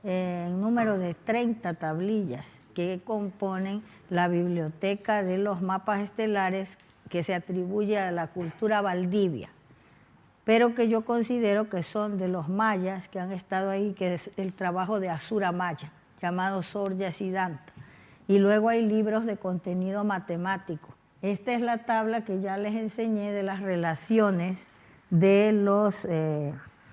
en número de 30 tablillas que componen la biblioteca de los mapas estelares que se atribuye a la cultura Valdivia, pero que yo considero que son de los mayas que han estado ahí, que es el trabajo de Asura Maya, llamado Sorya Siddhanta. Y luego hay libros de contenido matemático. Esta es la tabla que ya les enseñé de las relaciones de los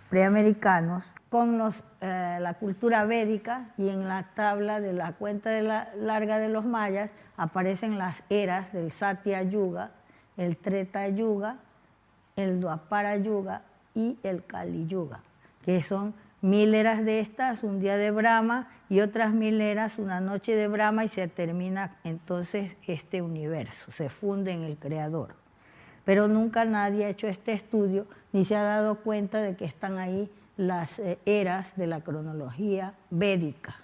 preamericanos con la cultura védica, y en la tabla de la cuenta larga de los mayas aparecen las eras del Satya Yuga, el Treta Yuga, el Dwapara Yuga y el Kali Yuga, que son 1000 eras de estas, un día de Brahma, y otras 1000 eras, una noche de Brahma, y se termina entonces este universo, se funde en el Creador. Pero nunca nadie ha hecho este estudio, ni se ha dado cuenta de que están ahí las eras de la cronología védica.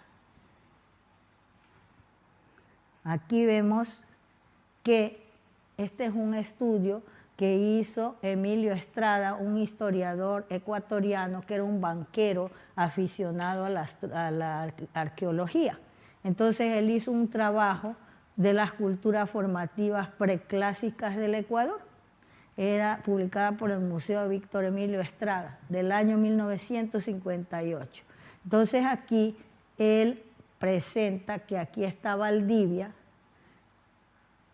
Aquí vemos que este es un estudio que hizo Emilio Estrada, un historiador ecuatoriano que era un banquero aficionado a la arqueología. Entonces él hizo un trabajo de las culturas formativas preclásicas del Ecuador. Era publicada por el Museo Víctor Emilio Estrada, del año 1958. Entonces aquí él presenta que aquí está Valdivia,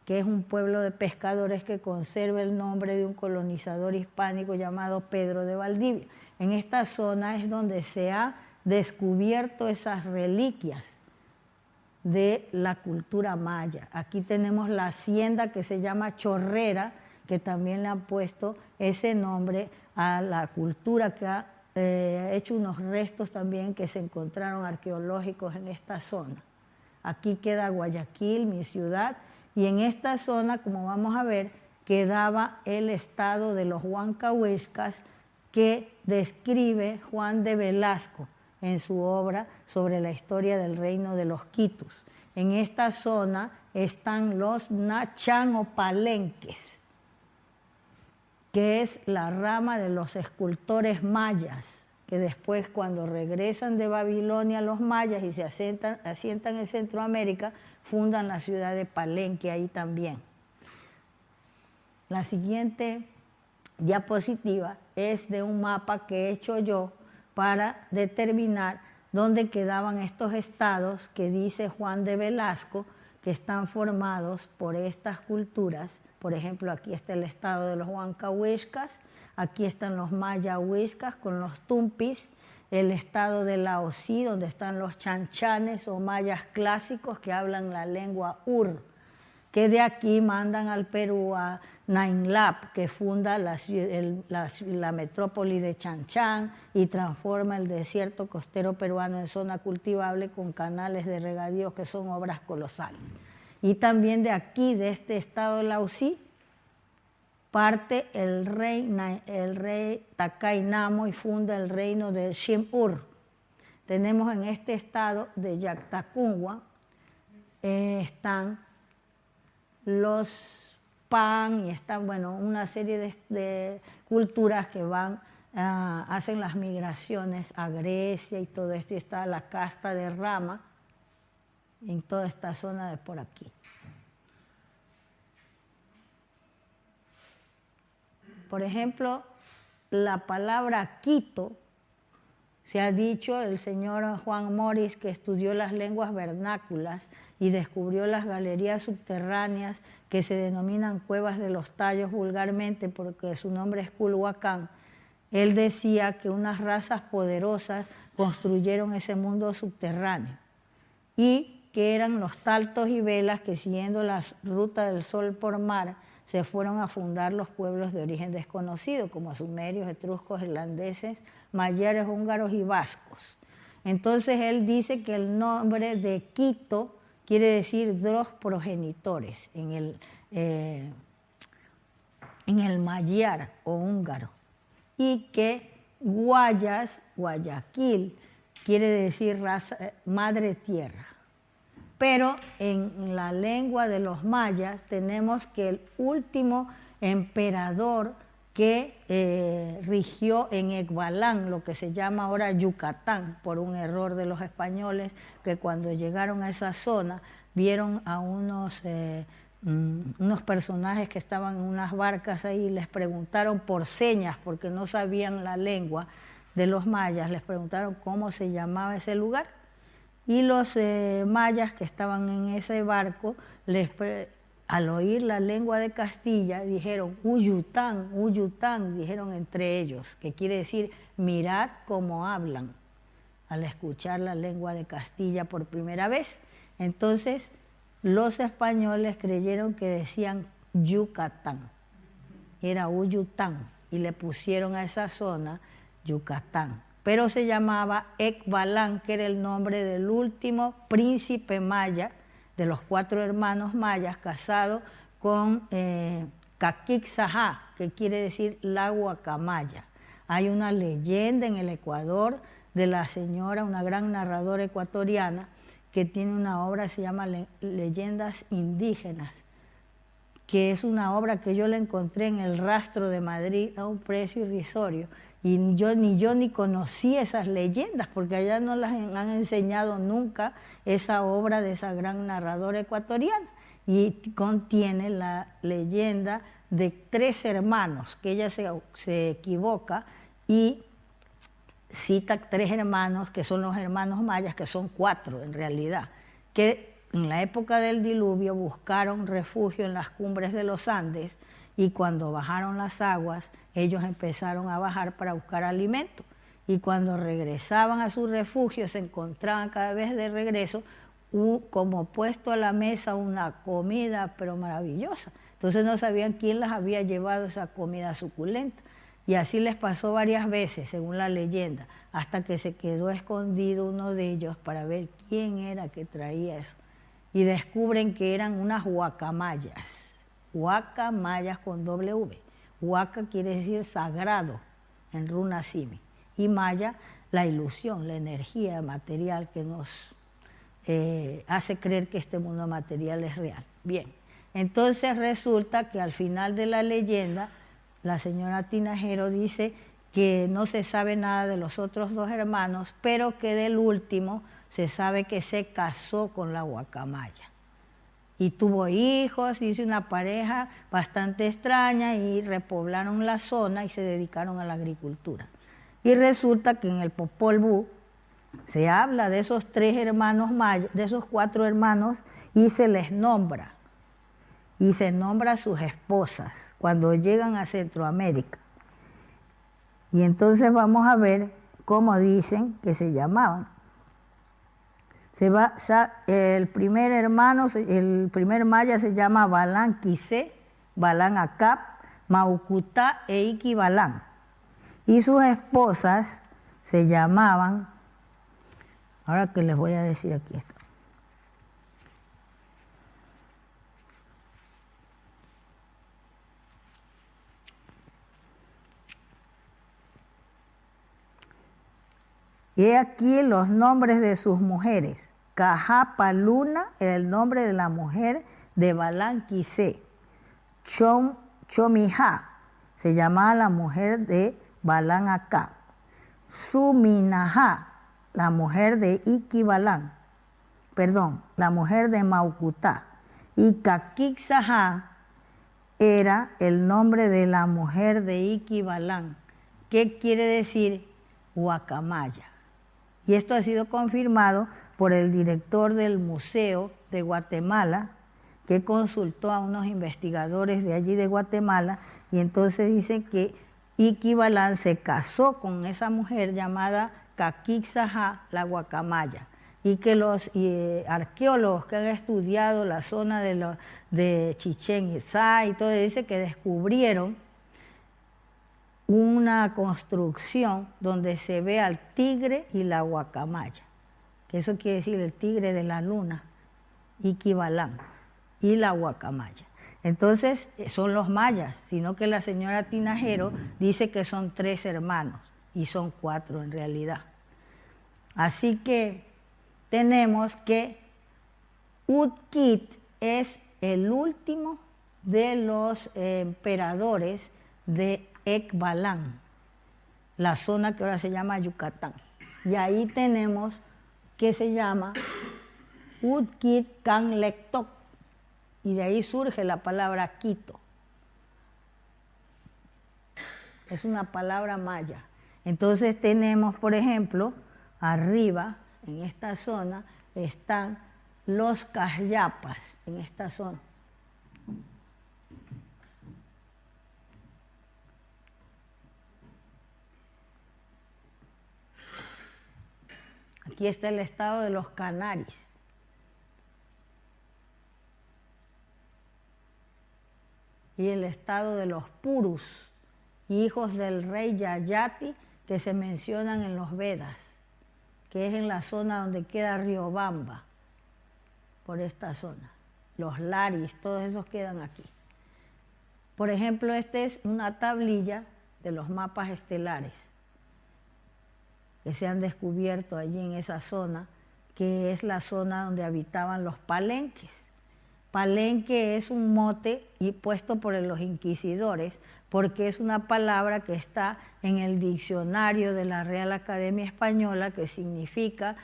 que es un pueblo de pescadores que conserva el nombre de un colonizador hispánico llamado Pedro de Valdivia. En esta zona es donde se ha descubierto esas reliquias de la cultura maya. Aquí tenemos la hacienda que se llama Chorrera, que también le han puesto ese nombre a la cultura que ha hecho unos restos también que se encontraron arqueológicos en esta zona. Aquí queda Guayaquil, mi ciudad, y en esta zona, como vamos a ver, quedaba el estado de los huancahuiscas que describe Juan de Velasco en su obra sobre la historia del reino de los quitus. En esta zona están los nachán o palenques, que es la rama de los escultores mayas, que después cuando regresan de Babilonia los mayas y se asientan en Centroamérica, fundan la ciudad de Palenque ahí también. La siguiente diapositiva es de un mapa que he hecho yo para determinar dónde quedaban estos estados que dice Juan de Velasco, que están formados por estas culturas. Por ejemplo, aquí está el estado de los huancahuiscas, aquí están los mayahuiscas con los tumpis, el estado de Laosí, donde están los chanchanes o mayas clásicos que hablan la lengua ur, que de aquí mandan al Perú a Nainlap, que funda la metrópoli de Chanchán y transforma el desierto costero peruano en zona cultivable con canales de regadío que son obras colosales. Y también de aquí, de este estado de Laosí, parte el rey Takai Namo y funda el reino de Shim-Ur. Tenemos en este estado de Yactacunhua, están los Pan y están, bueno, una serie de culturas que van, hacen las migraciones a Grecia y todo esto, y está la casta de Rama en toda esta zona de por aquí. Por ejemplo, la palabra Quito, se ha dicho, el señor Juan Morris, que estudió las lenguas vernáculas y descubrió las galerías subterráneas que se denominan cuevas de los tallos vulgarmente porque su nombre es Culhuacán. Él decía que unas razas poderosas construyeron ese mundo subterráneo y que eran los taltos y velas que, siguiendo la ruta del sol por mar, se fueron a fundar los pueblos de origen desconocido, como sumerios, etruscos, irlandeses, mayas, húngaros y vascos. Entonces él dice que el nombre de Quito quiere decir dos progenitores en el mayar o húngaro, y que Guayas, Guayaquil, quiere decir madre tierra. Pero en la lengua de los mayas tenemos que el último emperador que rigió en Ekbalán, lo que se llama ahora Yucatán, por un error de los españoles, que cuando llegaron a esa zona vieron a unos personajes que estaban en unas barcas ahí y les preguntaron por señas, porque no sabían la lengua de los mayas, les preguntaron cómo se llamaba ese lugar. Y los mayas que estaban en ese barco, al oír la lengua de Castilla, dijeron Uyután, Uyután, dijeron entre ellos, que quiere decir mirad cómo hablan, al escuchar la lengua de Castilla por primera vez. Entonces los españoles creyeron que decían Yucatán, era Uyután, y le pusieron a esa zona Yucatán. Pero se llamaba Ekbalán, que era el nombre del último príncipe maya, de los 4 hermanos mayas, casado con Caquixajá, que quiere decir la guacamaya. Hay una leyenda en el Ecuador de la señora, una gran narradora ecuatoriana, que tiene una obra que se llama Leyendas Indígenas, que es una obra que yo la encontré en el Rastro de Madrid a un precio irrisorio. Y yo ni conocí esas leyendas, porque allá no las han enseñado nunca, esa obra de esa gran narradora ecuatoriana. Y contiene la leyenda de 3 hermanos, que ella se equivoca y cita 3 hermanos, que son los hermanos mayas, que son 4 en realidad, que en la época del diluvio buscaron refugio en las cumbres de los Andes, y cuando bajaron las aguas, ellos empezaron a bajar para buscar alimento. Y cuando regresaban a su refugio, se encontraban cada vez de regreso como puesto a la mesa una comida, pero maravillosa. Entonces no sabían quién les había llevado esa comida suculenta. Y así les pasó varias veces, según la leyenda, hasta que se quedó escondido uno de ellos para ver quién era que traía eso. Y descubren que eran unas guacamayas. Guacamayas con W. Huaca quiere decir sagrado en runa simi. Y maya, la ilusión, la energía material que nos hace creer que este mundo material es real. Bien, entonces resulta que al final de la leyenda, la señora Tinajero dice que no se sabe nada de los otros 2 hermanos, pero que del último se sabe que se casó con la guacamaya. Y tuvo hijos, hizo una pareja bastante extraña y repoblaron la zona y se dedicaron a la agricultura. Y resulta que en el Popol Vuh se habla de esos 3 hermanos mayas, de esos 4 hermanos, y se les nombra. Y se nombra a sus esposas cuando llegan a Centroamérica. Y entonces vamos a ver cómo dicen que se llamaban. El primer hermano, el primer maya se llama Balán Quisé, Balán Acap, Maucutá e Iquibalán. Y sus esposas se llamaban, ahora que les voy a decir aquí esto. Y aquí los nombres de sus mujeres. Cajapaluna era el nombre de la mujer de Balán Quisé. Chomijá se llamaba la mujer de Balán Acá. Suminajá, la mujer de Iquibalán. Perdón, la mujer de Maucutá. Y Caquixajá era el nombre de la mujer de Iquibalán. ¿Qué quiere decir? Guacamaya. Y esto ha sido confirmado por el director del Museo de Guatemala, que consultó a unos investigadores de allí de Guatemala, y entonces dicen que Iquibalán se casó con esa mujer llamada Caquixajá, la guacamaya, y que los arqueólogos que han estudiado la zona de Chichén Itzá y todo, dice que descubrieron una construcción donde se ve al tigre y la guacamaya, que eso quiere decir el tigre de la luna, Iquibalán, y la guacamaya. Entonces son los mayas, sino que la señora Tinajero dice que son 3 hermanos, y son 4 en realidad. Así que tenemos que Utkit es el último de los emperadores de Ekbalam, la zona que ahora se llama Yucatán. Y ahí tenemos que se llama Utkit Kanlektok, y de ahí surge la palabra Quito. Es una palabra maya. Entonces tenemos, por ejemplo, arriba, en esta zona, están los Cayapas, en esta zona. Aquí está el estado de los Canaris. Y el estado de los Purus, hijos del rey Yayati, que se mencionan en los Vedas, que es en la zona donde queda Riobamba, por esta zona. Los Laris, todos esos quedan aquí. Por ejemplo, esta es una tablilla de los mapas estelares que se han descubierto allí en esa zona, que es la zona donde habitaban los palenques. Palenque es un mote y puesto por los inquisidores, porque es una palabra que está en el diccionario de la Real Academia Española, que significa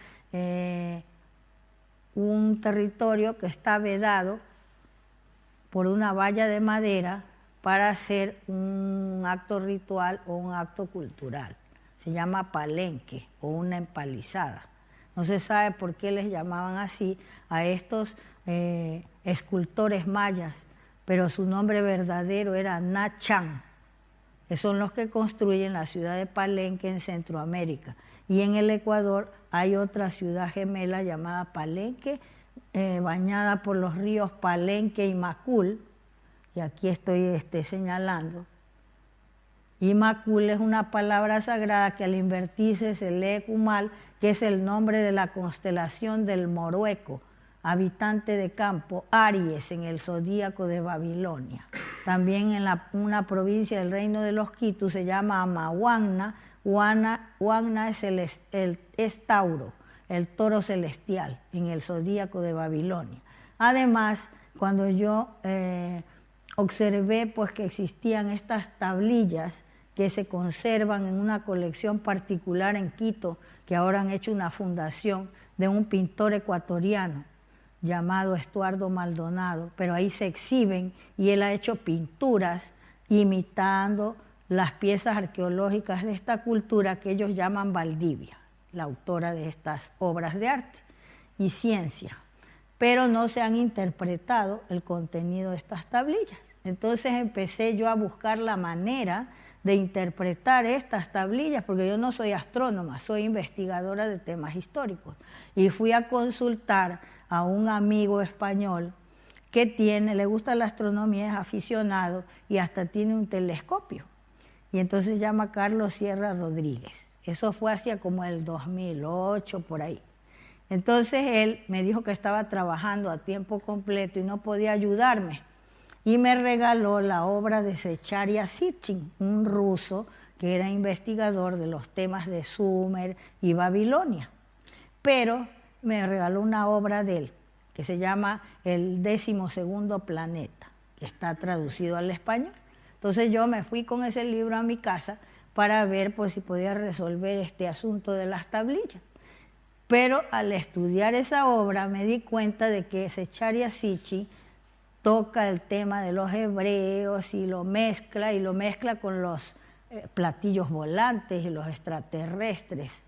un territorio que está vedado por una valla de madera para hacer un acto ritual o un acto cultural. Se llama palenque o una empalizada. No se sabe por qué les llamaban así a estos escultores mayas, pero su nombre verdadero era Nachan, que son los que construyen la ciudad de Palenque en Centroamérica. Y en el Ecuador hay otra ciudad gemela llamada Palenque, bañada por los ríos Palenque y Macul, y aquí estoy señalando. Y Macul es una palabra sagrada que al invertirse se lee Cumal, que es el nombre de la constelación del Morueco, habitante de campo, Aries, en el zodíaco de Babilonia. También en una provincia del reino de los Quitus se llama Amahuanna. Huanna es Tauro, el toro celestial, en el zodíaco de Babilonia. Además, cuando yo observé pues, que existían estas tablillas que se conservan en una colección particular en Quito, que ahora han hecho una fundación de un pintor ecuatoriano llamado Estuardo Maldonado, pero ahí se exhiben y él ha hecho pinturas imitando las piezas arqueológicas de esta cultura que ellos llaman Valdivia, la autora de estas obras de arte y ciencia, pero no se han interpretado el contenido de estas tablillas. Entonces empecé yo a buscar la manera de interpretar estas tablillas, porque yo no soy astrónoma, soy investigadora de temas históricos, y fui a consultar a un amigo español que le gusta la astronomía, es aficionado y hasta tiene un telescopio. Y entonces se llama Carlos Sierra Rodríguez. Eso fue hacia como el 2008, por ahí. Entonces él me dijo que estaba trabajando a tiempo completo y no podía ayudarme. Y me regaló la obra de Secharya Sitchin, un ruso que era investigador de los temas de Sumer y Babilonia. Pero me regaló una obra de él, que se llama El 12º planeta, que está traducido al español. Entonces yo me fui con ese libro a mi casa para ver pues, si podía resolver este asunto de las tablillas. Pero al estudiar esa obra me di cuenta de que Secharya Sitchin toca el tema de los hebreos y lo mezcla con los platillos volantes y los extraterrestres.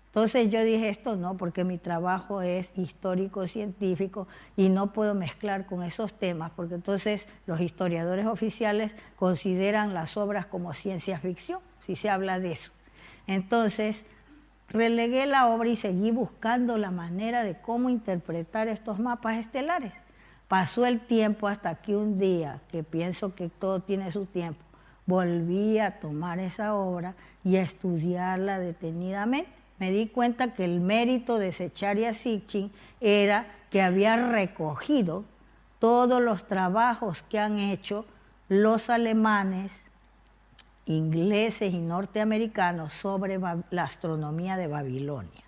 Entonces yo dije, esto no, porque mi trabajo es histórico-científico y no puedo mezclar con esos temas, porque entonces los historiadores oficiales consideran las obras como ciencia ficción, si se habla de eso. Entonces relegué la obra y seguí buscando la manera de cómo interpretar estos mapas estelares. Pasó el tiempo hasta que un día, que pienso que todo tiene su tiempo, volví a tomar esa obra y a estudiarla detenidamente. Me di cuenta que el mérito de Secharya Sitchin era que había recogido todos los trabajos que han hecho los alemanes, ingleses y norteamericanos sobre la astronomía de Babilonia.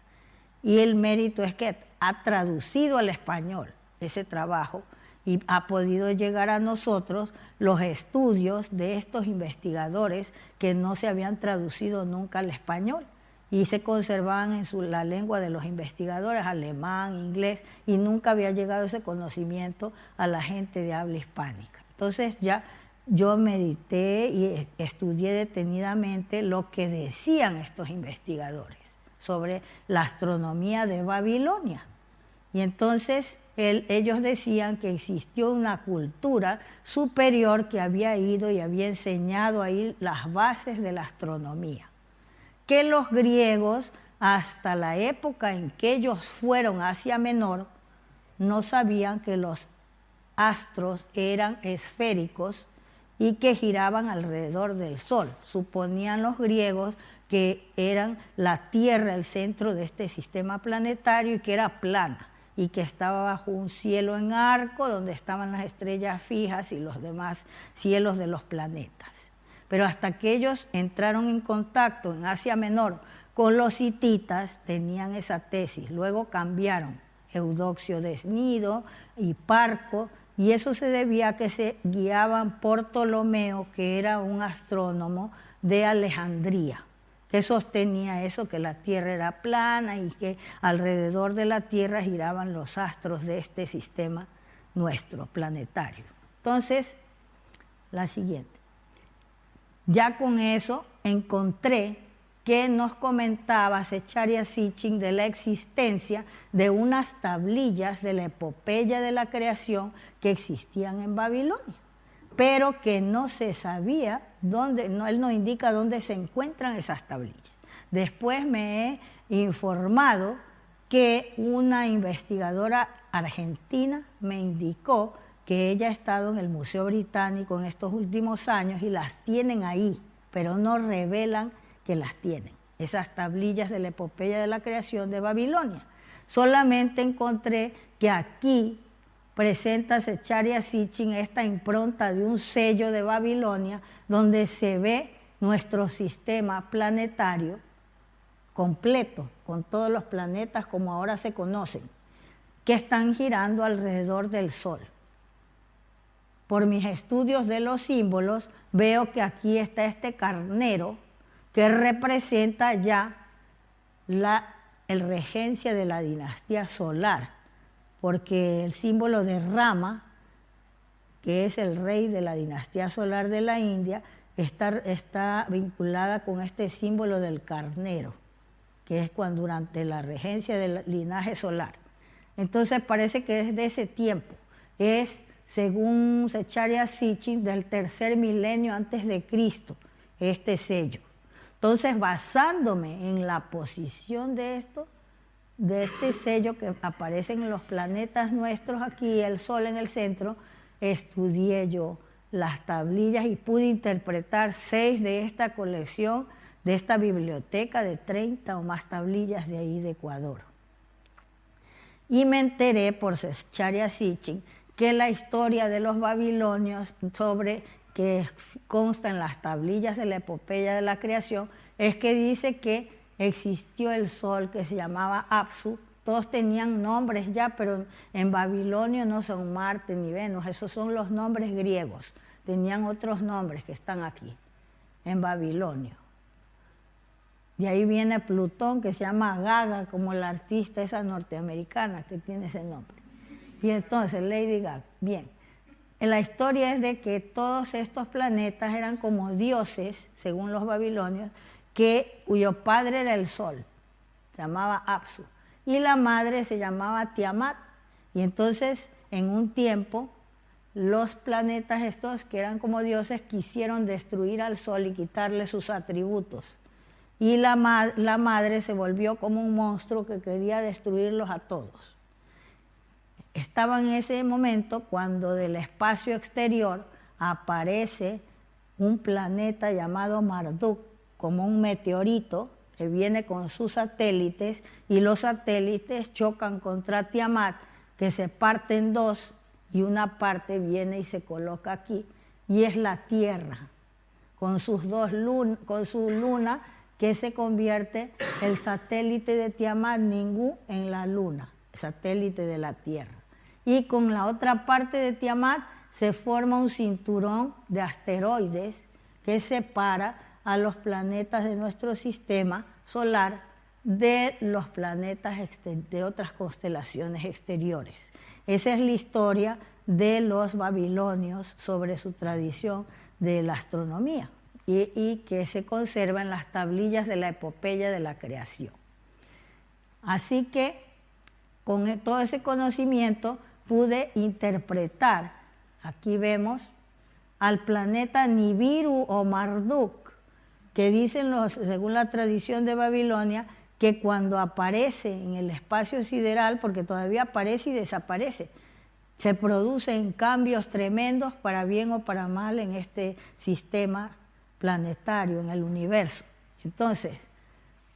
Y el mérito es que ha traducido al español ese trabajo y ha podido llegar a nosotros los estudios de estos investigadores que no se habían traducido nunca al español y se conservaban en la lengua de los investigadores, alemán, inglés, y nunca había llegado ese conocimiento a la gente de habla hispánica. Entonces ya yo medité y estudié detenidamente lo que decían estos investigadores sobre la astronomía de Babilonia. Y entonces ellos decían que existió una cultura superior que había ido y había enseñado ahí las bases de la astronomía. Que los griegos, hasta la época en que ellos fueron a Asia Menor, no sabían que los astros eran esféricos y que giraban alrededor del Sol. Suponían los griegos que eran la Tierra el centro de este sistema planetario y que era plana y que estaba bajo un cielo en arco donde estaban las estrellas fijas y los demás cielos de los planetas. Pero hasta que ellos entraron en contacto en Asia Menor con los hititas, tenían esa tesis. Luego cambiaron Eudoxio de Cnido y Parco, y eso se debía a que se guiaban por Ptolomeo, que era un astrónomo de Alejandría, que sostenía eso, que la Tierra era plana y que alrededor de la Tierra giraban los astros de este sistema nuestro, planetario. Entonces, la siguiente. Ya con eso encontré que nos comentaba Zecharia Sitchin de la existencia de unas tablillas de la epopeya de la creación que existían en Babilonia, pero que no se sabía dónde, él no indica dónde se encuentran esas tablillas. Después me he informado que una investigadora argentina me indicó que ella ha estado en el Museo Británico en estos últimos años y las tienen ahí, pero no revelan que las tienen, esas tablillas de la epopeya de la creación de Babilonia. Solamente encontré que aquí presenta Zecharia Sitchin esta impronta de un sello de Babilonia donde se ve nuestro sistema planetario completo, con todos los planetas como ahora se conocen, que están girando alrededor del Sol. Por mis estudios de los símbolos, veo que aquí está este carnero que representa ya el regencia de la dinastía solar, porque el símbolo de Rama, que es el rey de la dinastía solar de la India, está vinculada con este símbolo del carnero, que es cuando durante la regencia del linaje solar. Entonces parece que es de ese tiempo, es, según Zecharia Sitchin, del 3er milenio antes de Cristo, este sello. Entonces, basándome en la posición de este sello que aparece en los planetas nuestros aquí, el Sol en el centro, estudié yo las tablillas y pude interpretar 6 de esta colección, de esta biblioteca de 30 o más tablillas de ahí de Ecuador. Y me enteré por Zecharia Sitchin que la historia de los babilonios sobre que consta en las tablillas de la epopeya de la creación es que dice que existió el sol que se llamaba Apsu. Todos tenían nombres ya, pero en babilonio no son Marte ni Venus, esos son los nombres griegos. Tenían otros nombres que están aquí, en babilonio. De ahí viene Plutón, que se llama Gaga, como la artista esa norteamericana que tiene ese nombre. Y entonces, Lady Gaga, bien. La historia es de que todos estos planetas eran como dioses, según los babilonios, cuyo padre era el sol, se llamaba Apsu, y la madre se llamaba Tiamat. Y entonces, en un tiempo, los planetas estos, que eran como dioses, quisieron destruir al sol y quitarle sus atributos. Y la madre se volvió como un monstruo que quería destruirlos a todos. Estaba en ese momento cuando del espacio exterior aparece un planeta llamado Marduk, como un meteorito que viene con sus satélites, y los satélites chocan contra Tiamat, que se parte en dos, y una parte viene y se coloca aquí, y es la Tierra, con sus con su luna, que se convierte el satélite de Tiamat, Ningú, en la luna, satélite de la Tierra. y con la otra parte de Tiamat se forma un cinturón de asteroides que separa a los planetas de nuestro sistema solar de los planetas de otras constelaciones exteriores. Esa es la historia de los babilonios sobre su tradición de la astronomía y que se conserva en las tablillas de la epopeya de la creación. Así que con todo ese conocimiento pude interpretar, aquí vemos, al planeta Nibiru o Marduk, que dicen según la tradición de Babilonia, que cuando aparece en el espacio sideral, porque todavía aparece y desaparece, se producen cambios tremendos para bien o para mal en este sistema planetario, en el universo. Entonces,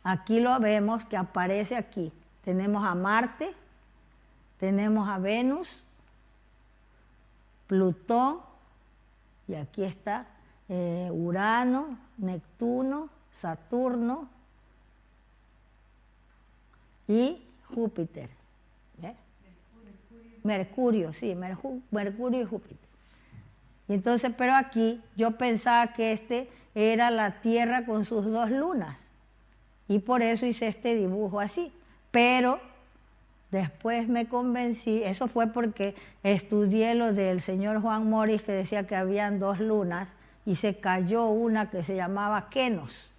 aquí lo vemos que aparece aquí. Tenemos a Marte, tenemos a Venus, Plutón, y aquí está Urano, Neptuno, Saturno y Júpiter. ¿Ves? Mercurio, sí, Mercurio y Júpiter. Y entonces, pero aquí yo pensaba que este era la Tierra con sus dos lunas. Y por eso hice este dibujo así. Pero después me convencí, eso fue porque estudié lo del señor Juan Morris, que decía que habían dos lunas, y se cayó una que se llamaba Kenos,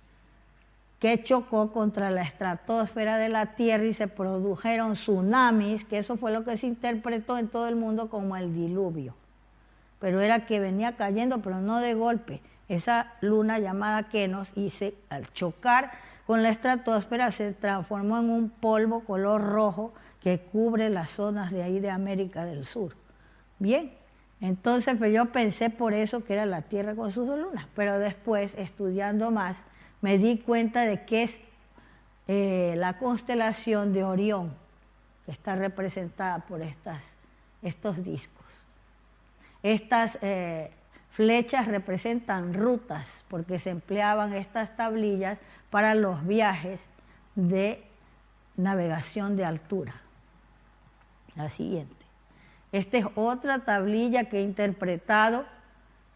que chocó contra la estratosfera de la Tierra y se produjeron tsunamis, que eso fue lo que se interpretó en todo el mundo como el diluvio. Pero era que venía cayendo, pero no de golpe, esa luna llamada Kenos, y al chocar con la estratosfera se transformó en un polvo color rojo que cubre las zonas de ahí de América del Sur. Bien, entonces pues yo pensé por eso que era la Tierra con sus dos lunas, pero después, estudiando más, me di cuenta de que es la constelación de Orión, que está representada por estos discos. Estas flechas representan rutas, porque se empleaban estas tablillas para los viajes de navegación de altura. La siguiente. Esta es otra tablilla que he interpretado,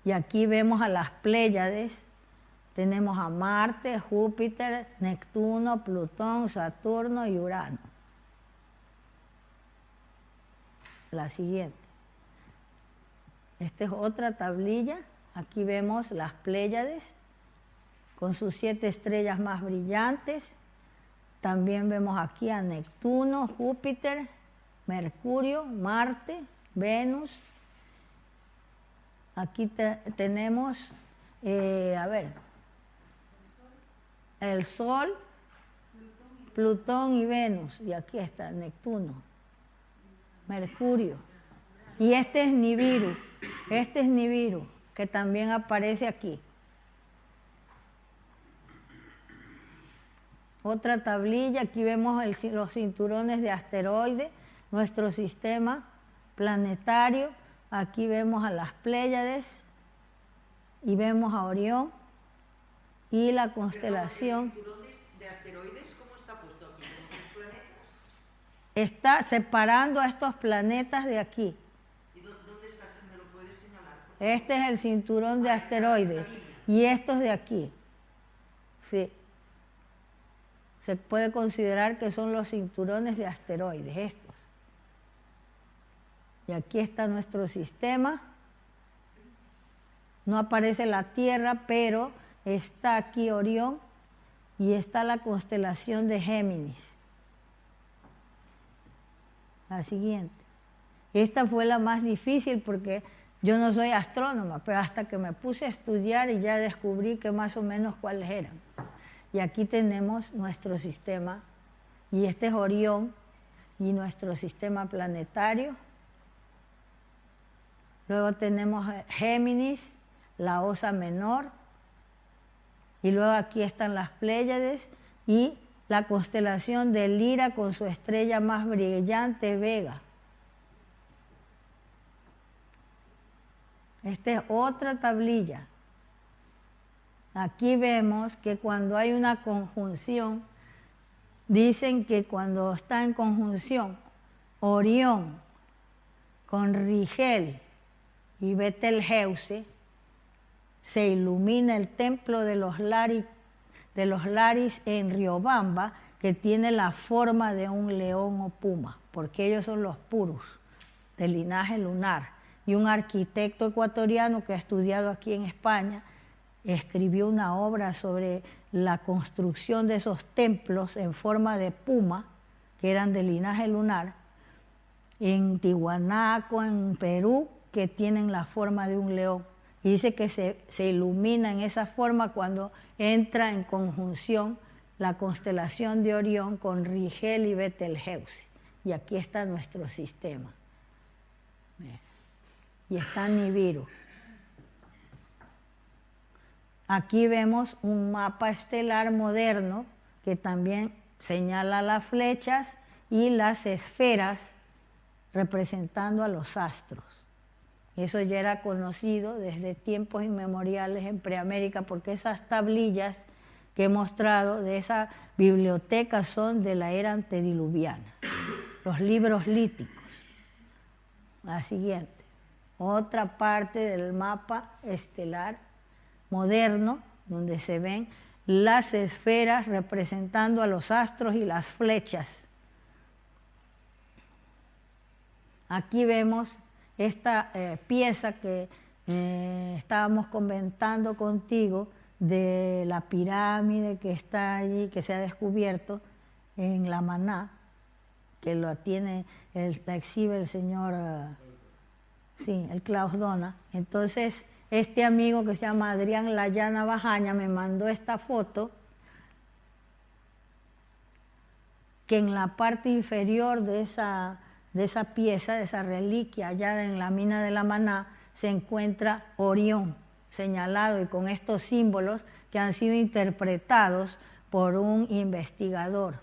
y aquí vemos a las Pléyades. Tenemos a Marte, Júpiter, Neptuno, Plutón, Saturno y Urano. La siguiente. Esta es otra tablilla. Aquí vemos las Pléyades con sus 7 estrellas más brillantes. También vemos aquí a Neptuno, Júpiter, Mercurio, Marte, Venus. Aquí tenemos, el Sol, Plutón y Venus. Y aquí está Neptuno, Mercurio. Y este es Nibiru, que también aparece aquí. Otra tablilla, aquí vemos los cinturones de asteroides, nuestro sistema planetario. Aquí vemos a las Pléyades y vemos a Orión y la constelación. ¿El cinturón de asteroides cómo está puesto aquí? ¿Con los planetas? Está separando a estos planetas de aquí. ¿Y dónde está? ¿Me lo puedes señalar? Este es el cinturón de asteroides y estos de aquí. Sí. Se puede considerar que son los cinturones de asteroides, estos. Y aquí está nuestro sistema. No aparece la Tierra, pero está aquí Orión y está la constelación de Géminis. La siguiente. Esta fue la más difícil porque yo no soy astrónoma, pero hasta que me puse a estudiar y ya descubrí que más o menos cuáles eran. Y aquí tenemos nuestro sistema, y este es Orión y nuestro sistema planetario. Luego tenemos Géminis, la Osa Menor, y luego aquí están las Pléyades y la constelación de Lira con su estrella más brillante, Vega. Esta es otra tablilla. Aquí vemos que cuando hay una conjunción, dicen que cuando está en conjunción Orión con Rigel y Betelgeuse se ilumina el templo de los Laris en Riobamba, que tiene la forma de un león o puma, porque ellos son los purus, del linaje lunar. Y un arquitecto ecuatoriano que ha estudiado aquí en España escribió una obra sobre la construcción de esos templos en forma de puma, que eran del linaje lunar, en Tiwanaku, en Perú, que tienen la forma de un león. Y dice que se ilumina en esa forma cuando entra en conjunción la constelación de Orión con Rigel y Betelgeuse. Y aquí está nuestro sistema. Y está Nibiru. Aquí vemos un mapa estelar moderno que también señala las flechas y las esferas representando a los astros. Eso ya era conocido desde tiempos inmemoriales en Preamérica, porque esas tablillas que he mostrado de esa biblioteca son de la era antediluviana, los libros líticos. La siguiente, otra parte del mapa estelar moderno, donde se ven las esferas representando a los astros y las flechas. Aquí vemos esta pieza que estábamos comentando contigo de la pirámide que está allí, que se ha descubierto en La Maná, que la exhibe el señor, el Klaus Dona. Entonces, este amigo que se llama Adrián Layana Bajaña me mandó esta foto, que en la parte inferior de esa pieza, de esa reliquia allá en la mina de La Maná, se encuentra Orión señalado y con estos símbolos que han sido interpretados por un investigador.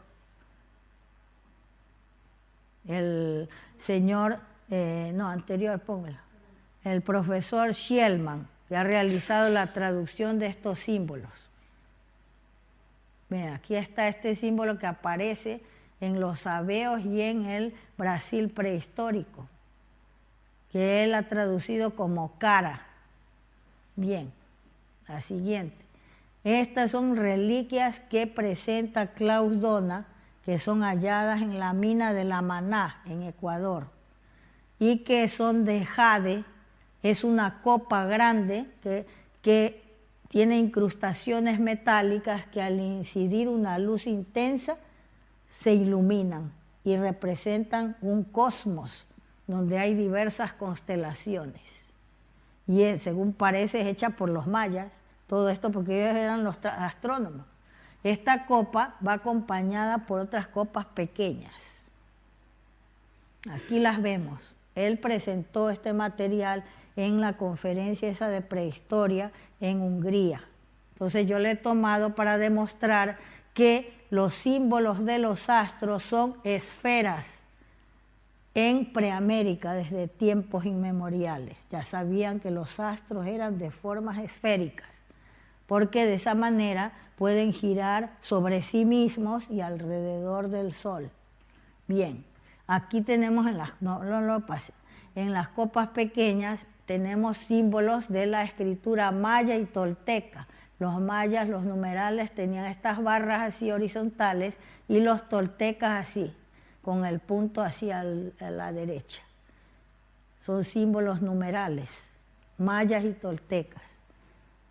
El señor, el profesor Schielman, que ha realizado la traducción de estos símbolos. Mira, aquí está este símbolo que aparece en los sabeos y en el Brasil prehistórico, que él ha traducido como cara. Bien, la siguiente. Estas son reliquias que presenta Klaus Dona, que son halladas en la mina de La Maná, en Ecuador, y que son de jade. Es una copa grande que tiene incrustaciones metálicas que al incidir una luz intensa se iluminan y representan un cosmos donde hay diversas constelaciones. Y según parece es hecha por los mayas, todo esto porque ellos eran los astrónomos. Esta copa va acompañada por otras copas pequeñas. Aquí las vemos. Él presentó este material en la conferencia esa de prehistoria en Hungría. Entonces yo le he tomado para demostrar que los símbolos de los astros son esferas en Preamérica desde tiempos inmemoriales. Ya sabían que los astros eran de formas esféricas, porque de esa manera pueden girar sobre sí mismos y alrededor del Sol. Bien, aquí tenemos en las copas pequeñas tenemos símbolos de la escritura maya y tolteca. Los mayas, los numerales, tenían estas barras así horizontales y los toltecas así, con el punto hacia a la derecha. Son símbolos numerales, mayas y toltecas.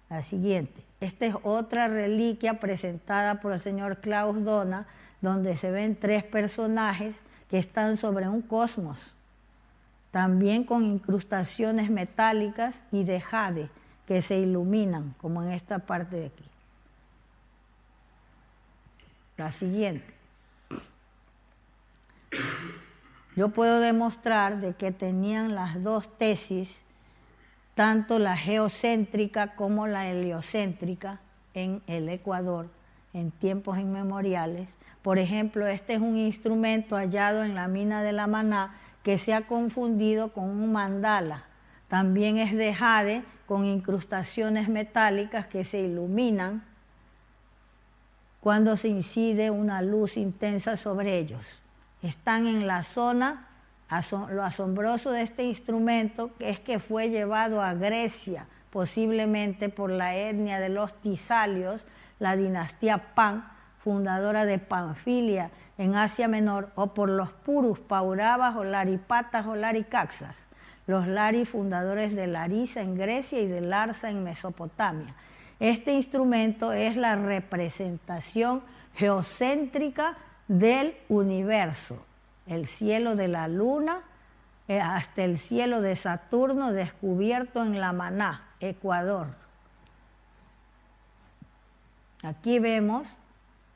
La siguiente. Esta es otra reliquia presentada por el señor Klaus Dona, donde se ven 3 personajes que están sobre un cosmos, también con incrustaciones metálicas y de jade, que se iluminan, como en esta parte de aquí. La siguiente. Yo puedo demostrar de que tenían las 2 tesis, tanto la geocéntrica como la heliocéntrica, en el Ecuador, en tiempos inmemoriales. Por ejemplo, este es un instrumento hallado en la mina de La Maná que se ha confundido con un mandala. También es de jade, con incrustaciones metálicas que se iluminan cuando se incide una luz intensa sobre ellos. Están en la zona Lo asombroso de este instrumento es que fue llevado a Grecia, posiblemente por la etnia de los Tisalios, la dinastía Pan, fundadora de Panfilia en Asia Menor, o por los Purus, Pauravas o Laripatas o Laricaxas, los Lari fundadores de Larisa en Grecia y de Larsa en Mesopotamia. Este instrumento es la representación geocéntrica del universo, el cielo de la luna hasta el cielo de Saturno descubierto en La Maná, Ecuador. Aquí vemos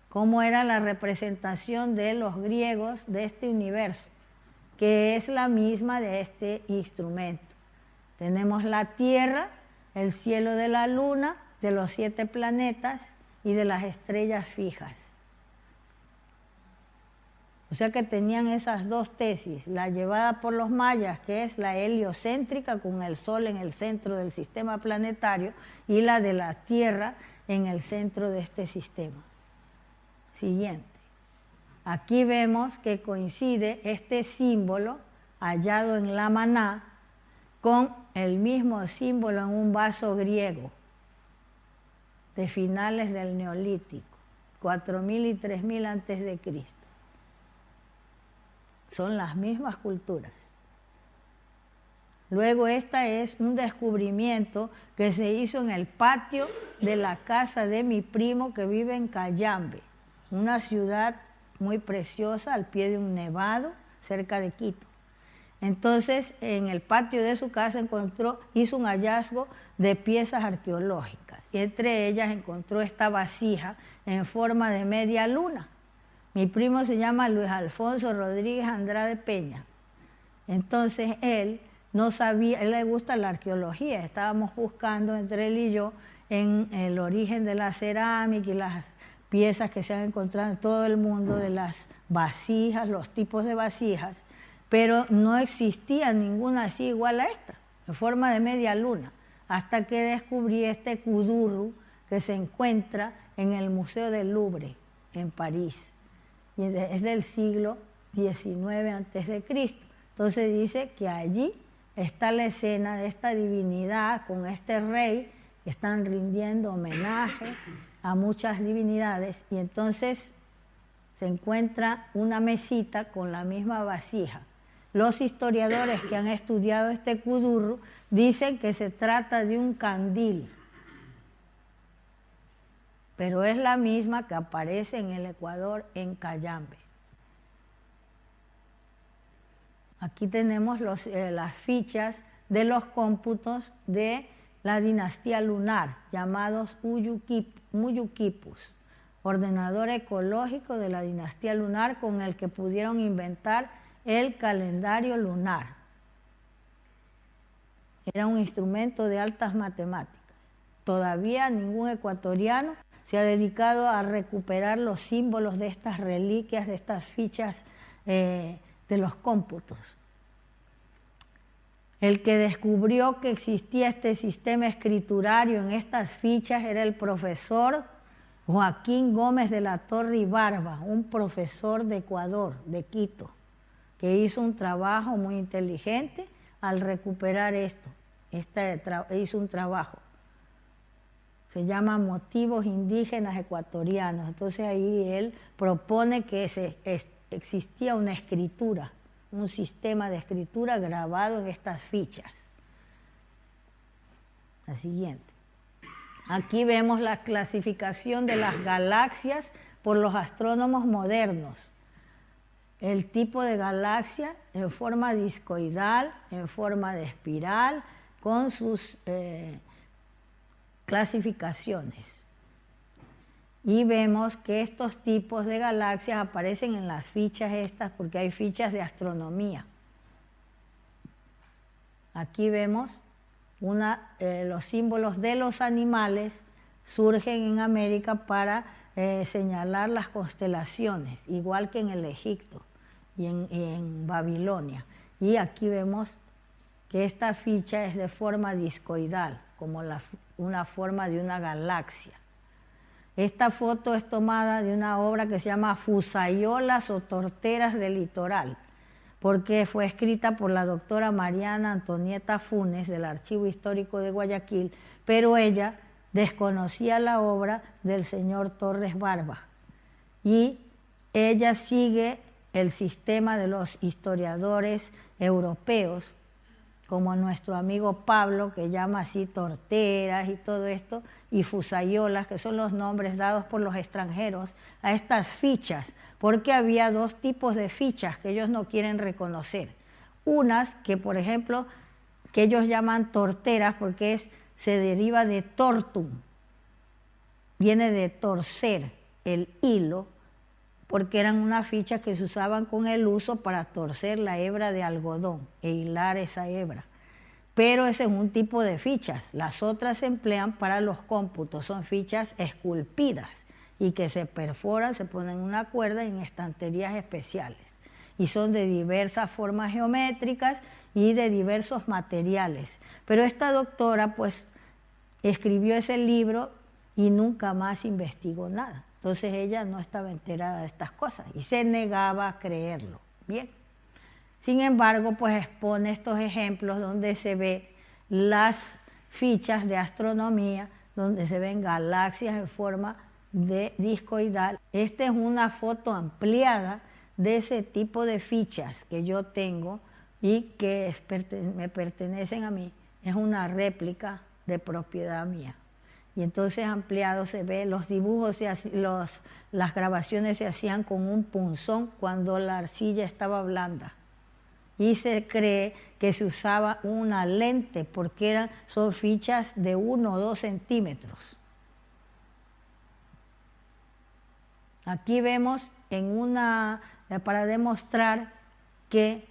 cómo era la representación de los griegos de este universo, que es la misma de este instrumento. Tenemos la Tierra, el cielo de la luna, de los 7 planetas y de las estrellas fijas. O sea que tenían esas dos tesis, la llevada por los mayas, que es la heliocéntrica, con el Sol en el centro del sistema planetario, y la de la Tierra en el centro de este sistema. Siguiente. Aquí vemos que coincide este símbolo hallado en La Maná con el mismo símbolo en un vaso griego de finales del Neolítico, 4000 y 3000 antes de Cristo. Son las mismas culturas. Luego esta es un descubrimiento que se hizo en el patio de la casa de mi primo que vive en Cayambe, una ciudad muy preciosa al pie de un nevado cerca de Quito. Entonces, en el patio de su casa hizo un hallazgo de piezas arqueológicas y entre ellas encontró esta vasija en forma de media luna. Mi primo se llama Luis Alfonso Rodríguez Andrade Peña. Entonces él no sabía, él le gusta la arqueología, estábamos buscando entre él y yo en el origen de la cerámica y las piezas que se han encontrado en todo el mundo de las vasijas, los tipos de vasijas, pero no existía ninguna así igual a esta, en forma de media luna, hasta que descubrí este kudurru que se encuentra en el Museo del Louvre, en París, y es del siglo XIX a.C. Entonces dice que allí está la escena de esta divinidad con este rey que están rindiendo homenaje a muchas divinidades, y entonces se encuentra una mesita con la misma vasija. Los historiadores que han estudiado este kudurru dicen que se trata de un candil, pero es la misma que aparece en el Ecuador, en Cayambe. Aquí tenemos las fichas de los cómputos de la dinastía lunar, llamados Muyuquipus, ordenador ecológico de la dinastía lunar con el que pudieron inventar el calendario lunar. Era un instrumento de altas matemáticas. Todavía ningún ecuatoriano se ha dedicado a recuperar los símbolos de estas reliquias, de estas fichas de los cómputos. El que descubrió que existía este sistema escriturario en estas fichas era el profesor Joaquín Gómez de la Torre y Barba, un profesor de Ecuador, de Quito, que hizo un trabajo muy inteligente al recuperar esto. Hizo un trabajo. Se llama Motivos Indígenas Ecuatorianos. Entonces ahí él propone que existía una escritura, un sistema de escritura grabado en estas fichas. La siguiente. Aquí vemos la clasificación de las galaxias por los astrónomos modernos. El tipo de galaxia en forma discoidal, en forma de espiral, con sus clasificaciones. Y vemos que estos tipos de galaxias aparecen en las fichas estas porque hay fichas de astronomía. Aquí vemos los símbolos de los animales surgen en América para señalar las constelaciones, igual que en el Egipto y en Babilonia. Y aquí vemos que esta ficha es de forma discoidal, como una forma de una galaxia. Esta foto es tomada de una obra que se llama Fusayolas o Torteras del Litoral, porque fue escrita por la doctora Mariana Antonieta Funes del Archivo Histórico de Guayaquil, pero ella desconocía la obra del señor Torres Barba y ella sigue el sistema de los historiadores europeos, como nuestro amigo Pablo, que llama así torteras y todo esto, y fusayolas, que son los nombres dados por los extranjeros a estas fichas, porque había dos tipos de fichas que ellos no quieren reconocer. Unas que, por ejemplo, que ellos llaman torteras porque se deriva de tortum, viene de torcer el hilo, porque eran unas fichas que se usaban con el uso para torcer la hebra de algodón e hilar esa hebra. Pero ese es un tipo de fichas. Las otras se emplean para los cómputos, son fichas esculpidas y que se perforan, se ponen en una cuerda en estanterías especiales. Y son de diversas formas geométricas y de diversos materiales. Pero esta doctora pues escribió ese libro y nunca más investigó nada. Entonces ella no estaba enterada de estas cosas y se negaba a creerlo. Bien. Sin embargo, pues expone estos ejemplos donde se ve las fichas de astronomía, donde se ven galaxias en forma de discoidal. Esta es una foto ampliada de ese tipo de fichas que yo tengo y que me pertenecen a mí. Es una réplica de propiedad mía. Y entonces ampliado se ve, los dibujos, las grabaciones se hacían con un punzón cuando la arcilla estaba blanda. Y se cree que se usaba una lente porque son fichas de 1 o 2 centímetros. Aquí vemos para demostrar que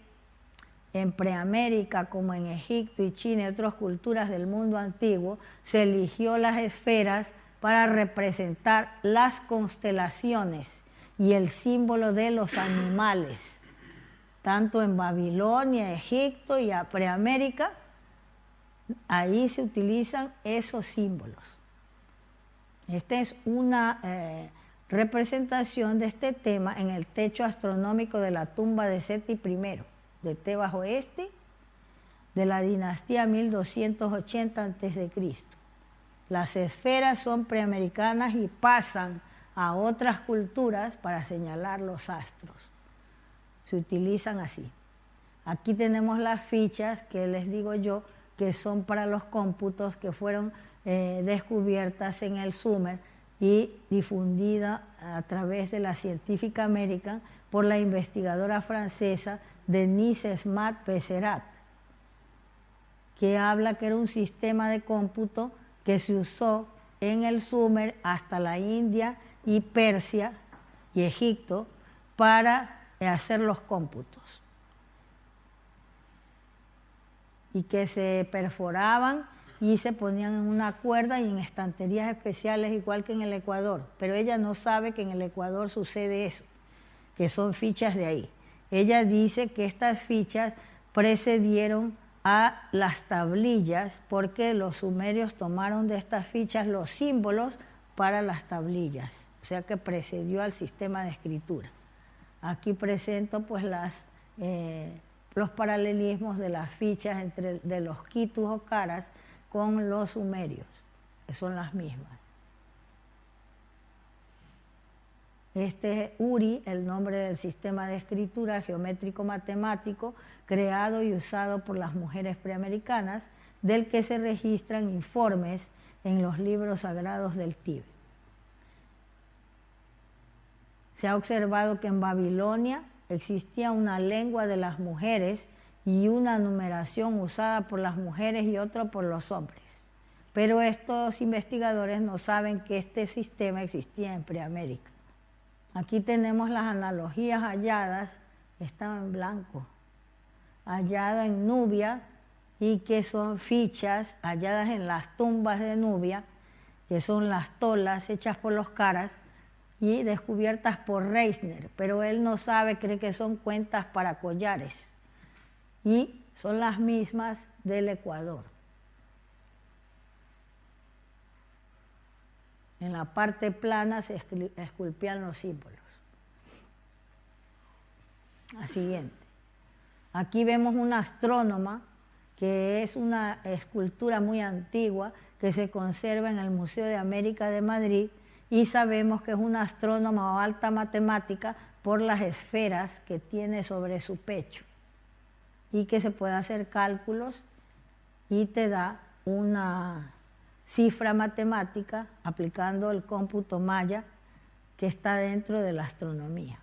en Preamérica, como en Egipto y China y otras culturas del mundo antiguo, se eligió las esferas para representar las constelaciones y el símbolo de los animales. Tanto en Babilonia, Egipto y Preamérica, ahí se utilizan esos símbolos. Esta es una representación de este tema en el techo astronómico de la tumba de Seti I, de Tebas Oeste, de la dinastía 1280 a.C. Las esferas son preamericanas y pasan a otras culturas para señalar los astros. Se utilizan así. Aquí tenemos las fichas que les digo yo que son para los cómputos que fueron descubiertas en el Sumer y difundidas a través de la Scientific American por la investigadora francesa Denise Smat-Besserat, que habla que era un sistema de cómputo que se usó en el Sumer hasta la India y Persia y Egipto para hacer los cómputos. Y que se perforaban y se ponían en una cuerda y en estanterías especiales, igual que en el Ecuador. Pero ella no sabe que en el Ecuador sucede eso, que son fichas de ahí. Ella dice que estas fichas precedieron a las tablillas porque los sumerios tomaron de estas fichas los símbolos para las tablillas, o sea que precedió al sistema de escritura. Aquí presento pues los paralelismos de las fichas de los quitus o caras con los sumerios, que son las mismas. Este es Uri, el nombre del sistema de escritura geométrico-matemático creado y usado por las mujeres preamericanas, del que se registran informes en los libros sagrados del Tíbet. Se ha observado que en Babilonia existía una lengua de las mujeres y una numeración usada por las mujeres y otra por los hombres. Pero estos investigadores no saben que este sistema existía en Preamérica. Aquí tenemos las analogías halladas, están en blanco, halladas en Nubia y que son fichas halladas en las tumbas de Nubia, que son las tolas hechas por los caras y descubiertas por Reisner, pero él no sabe, cree que son cuentas para collares y son las mismas del Ecuador. En la parte plana se esculpían los símbolos. La siguiente. Aquí vemos una astrónoma, que es una escultura muy antigua que se conserva en el Museo de América de Madrid, y sabemos que es una astrónoma o alta matemática por las esferas que tiene sobre su pecho, y que se puede hacer cálculos y te da una cifra matemática aplicando el cómputo maya que está dentro de la astronomía.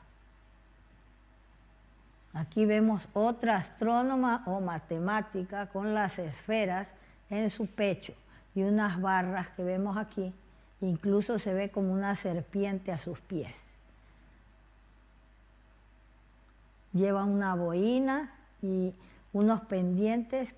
Aquí vemos otra astrónoma o matemática con las esferas en su pecho y unas barras que vemos aquí. Incluso se ve como una serpiente a sus pies. Lleva una boina y unos pendientes,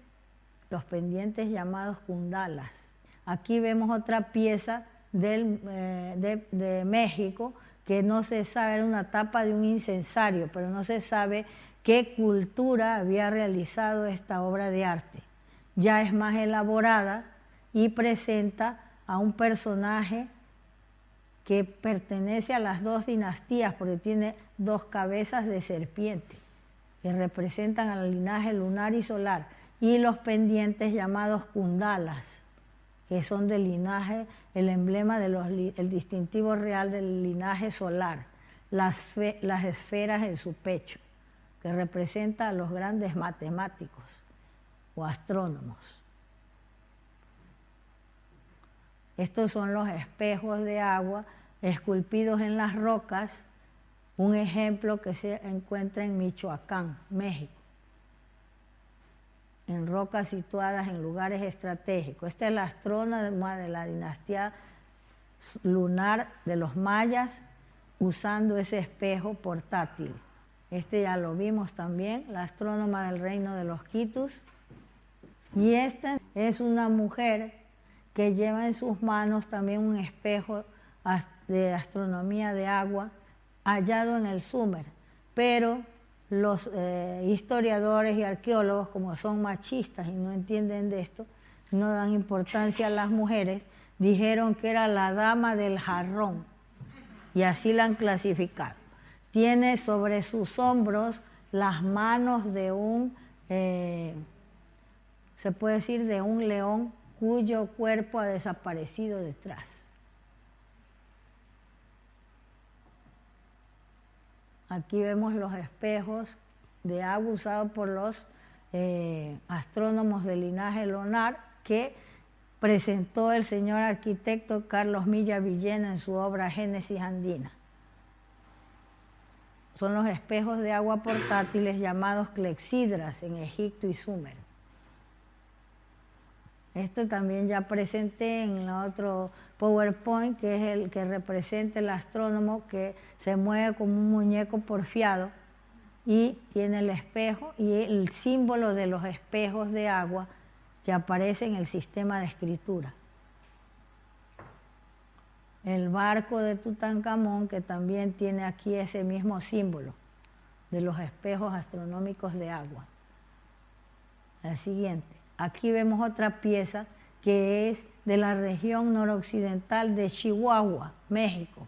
los pendientes llamados kundalas. Aquí vemos otra pieza de México que no se sabe, era una tapa de un incensario, pero no se sabe qué cultura había realizado esta obra de arte. Ya es más elaborada y presenta a un personaje que pertenece a las dos dinastías, porque tiene dos cabezas de serpiente que representan al linaje lunar y solar, y los pendientes llamados kundalas, que son del linaje, el emblema el distintivo real del linaje solar, las esferas en su pecho, que representa a los grandes matemáticos o astrónomos. Estos son los espejos de agua esculpidos en las rocas, un ejemplo que se encuentra en Michoacán, México, en rocas situadas en lugares estratégicos. Esta es la astrónoma de la dinastía lunar de los mayas usando ese espejo portátil. Este ya lo vimos también, la astrónoma del reino de los Quitus. Y esta es una mujer que lleva en sus manos también un espejo de astronomía de agua hallado en el Sumer, pero los historiadores y arqueólogos, como son machistas y no entienden de esto, no dan importancia a las mujeres, dijeron que era la dama del jarrón, y así la han clasificado. Tiene sobre sus hombros las manos de se puede decir, de un león cuyo cuerpo ha desaparecido detrás. Aquí vemos los espejos de agua usados por los astrónomos del linaje lunar que presentó el señor arquitecto Carlos Milla Villena en su obra Génesis Andina. Son los espejos de agua portátiles llamados clepsidras en Egipto y Sumer. Esto también ya presenté en el otro PowerPoint, que es el que representa el astrónomo que se mueve como un muñeco porfiado y tiene el espejo y el símbolo de los espejos de agua que aparece en el sistema de escritura. El barco de Tutankamón, que también tiene aquí ese mismo símbolo de los espejos astronómicos de agua. La siguiente. Aquí vemos otra pieza que es de la región noroccidental de Chihuahua, México.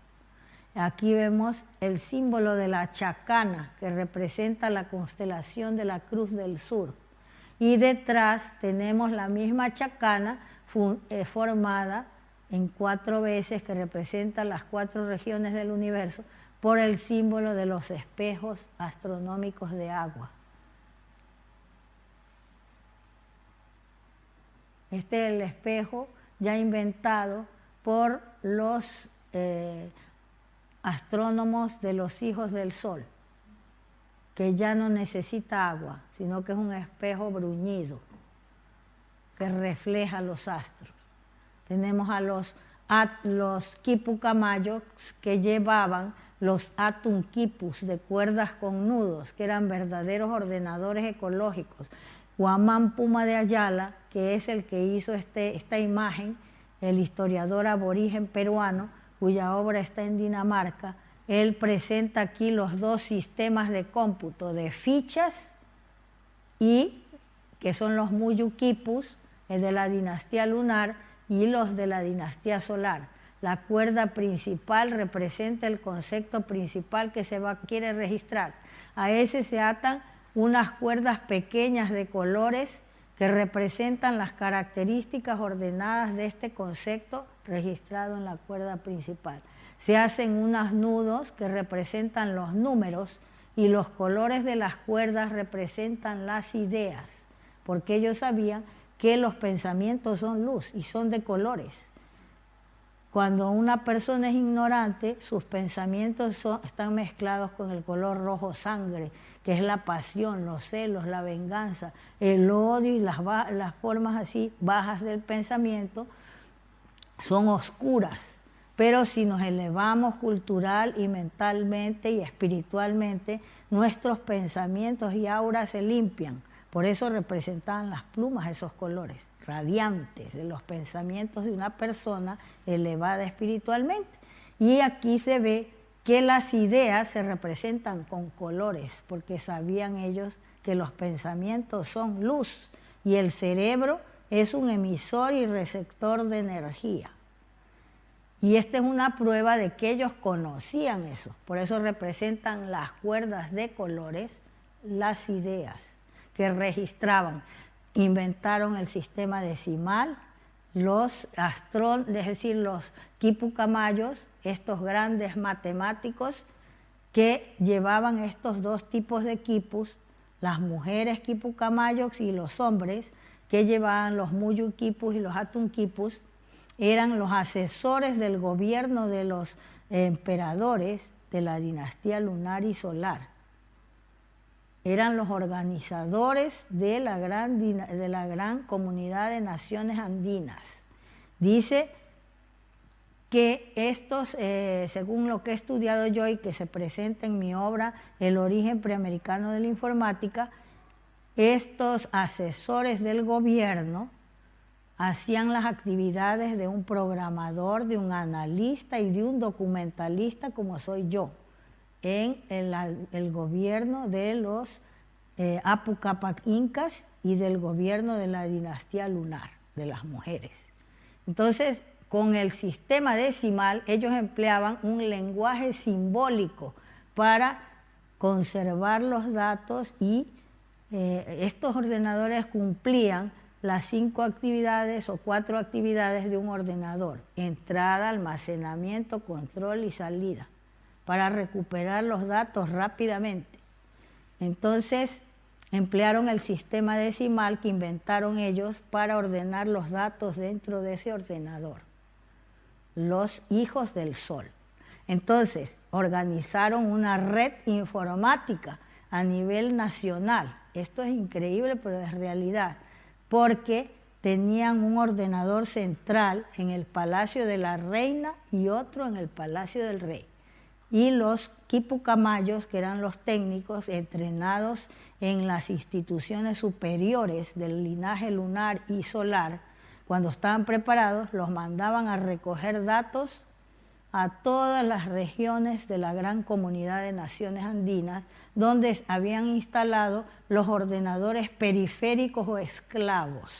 Aquí vemos el símbolo de la chacana, que representa la constelación de la Cruz del Sur. Y detrás tenemos la misma chacana formada en 4 veces, que representa las 4 regiones del universo, por el símbolo de los espejos astronómicos de agua. Este es el espejo ya inventado por los astrónomos de los hijos del sol, que ya no necesita agua, sino que es un espejo bruñido que refleja los astros. Tenemos a los quipucamayos que llevaban los atunquipus de cuerdas con nudos, que eran verdaderos ordenadores ecológicos. Guamán Puma de Ayala, que es el que hizo esta imagen, el historiador aborigen peruano, cuya obra está en Dinamarca, él presenta aquí los 2 sistemas de cómputo de fichas, y que son los muyuquipus, el de la dinastía lunar, y los de la dinastía solar. La cuerda principal representa el concepto principal que quiere registrar. A ese se atan unas cuerdas pequeñas de colores que representan las características ordenadas de este concepto registrado en la cuerda principal. Se hacen unos nudos que representan los números y los colores de las cuerdas representan las ideas, porque ellos sabían que los pensamientos son luz y son de colores. Cuando una persona es ignorante, sus pensamientos están mezclados con el color rojo sangre, que es la pasión, los celos, la venganza, el odio y las formas así bajas del pensamiento son oscuras. Pero si nos elevamos cultural y mentalmente y espiritualmente, nuestros pensamientos y auras se limpian. Por eso representaban las plumas esos colores radiantes de los pensamientos de una persona elevada espiritualmente. Y aquí se ve que las ideas se representan con colores, porque sabían ellos que los pensamientos son luz y el cerebro es un emisor y receptor de energía. Y esta es una prueba de que ellos conocían eso. Por eso representan las cuerdas de colores, las ideas que registraban. Inventaron el sistema decimal, los es decir, los quipucamayos, estos grandes matemáticos que llevaban estos dos tipos de quipus, las mujeres quipucamayos y los hombres que llevaban los muyuquipus y los atunquipus, eran los asesores del gobierno de los emperadores de la dinastía lunar y solar. Eran los organizadores de la gran comunidad de naciones andinas. Dice que estos, según lo que he estudiado yo y que se presenta en mi obra El origen preamericano de la informática, estos asesores del gobierno hacían las actividades de un programador, de un analista y de un documentalista como soy yo, en el gobierno de los Apu Capac Incas y del gobierno de la dinastía lunar, de las mujeres. Entonces, con el sistema decimal, ellos empleaban un lenguaje simbólico para conservar los datos y estos ordenadores cumplían las 5 actividades o 4 actividades de un ordenador: entrada, almacenamiento, control y salida, para recuperar los datos rápidamente. Entonces, emplearon el sistema decimal que inventaron ellos para ordenar los datos dentro de ese ordenador, los hijos del sol. Entonces, organizaron una red informática a nivel nacional. Esto es increíble, pero es realidad, porque tenían un ordenador central en el Palacio de la Reina y otro en el Palacio del Rey. Y los quipucamayos, que eran los técnicos entrenados en las instituciones superiores del linaje lunar y solar, cuando estaban preparados, los mandaban a recoger datos a todas las regiones de la gran comunidad de naciones andinas, donde habían instalado los ordenadores periféricos o esclavos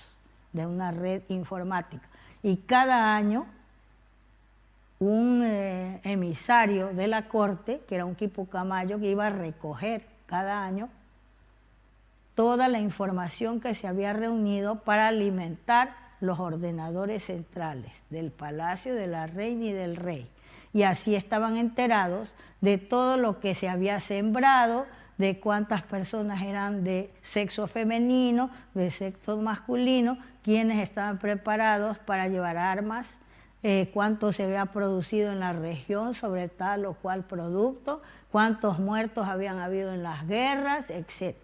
de una red informática. Y cada año un emisario de la corte, que era un quipucamayo, que iba a recoger cada año toda la información que se había reunido para alimentar los ordenadores centrales del Palacio de la Reina y del Rey. Y así estaban enterados de todo lo que se había sembrado, de cuántas personas eran de sexo femenino, de sexo masculino, quiénes estaban preparados para llevar armas, cuánto se había producido en la región sobre tal o cual producto, cuántos muertos habían habido en las guerras, etc.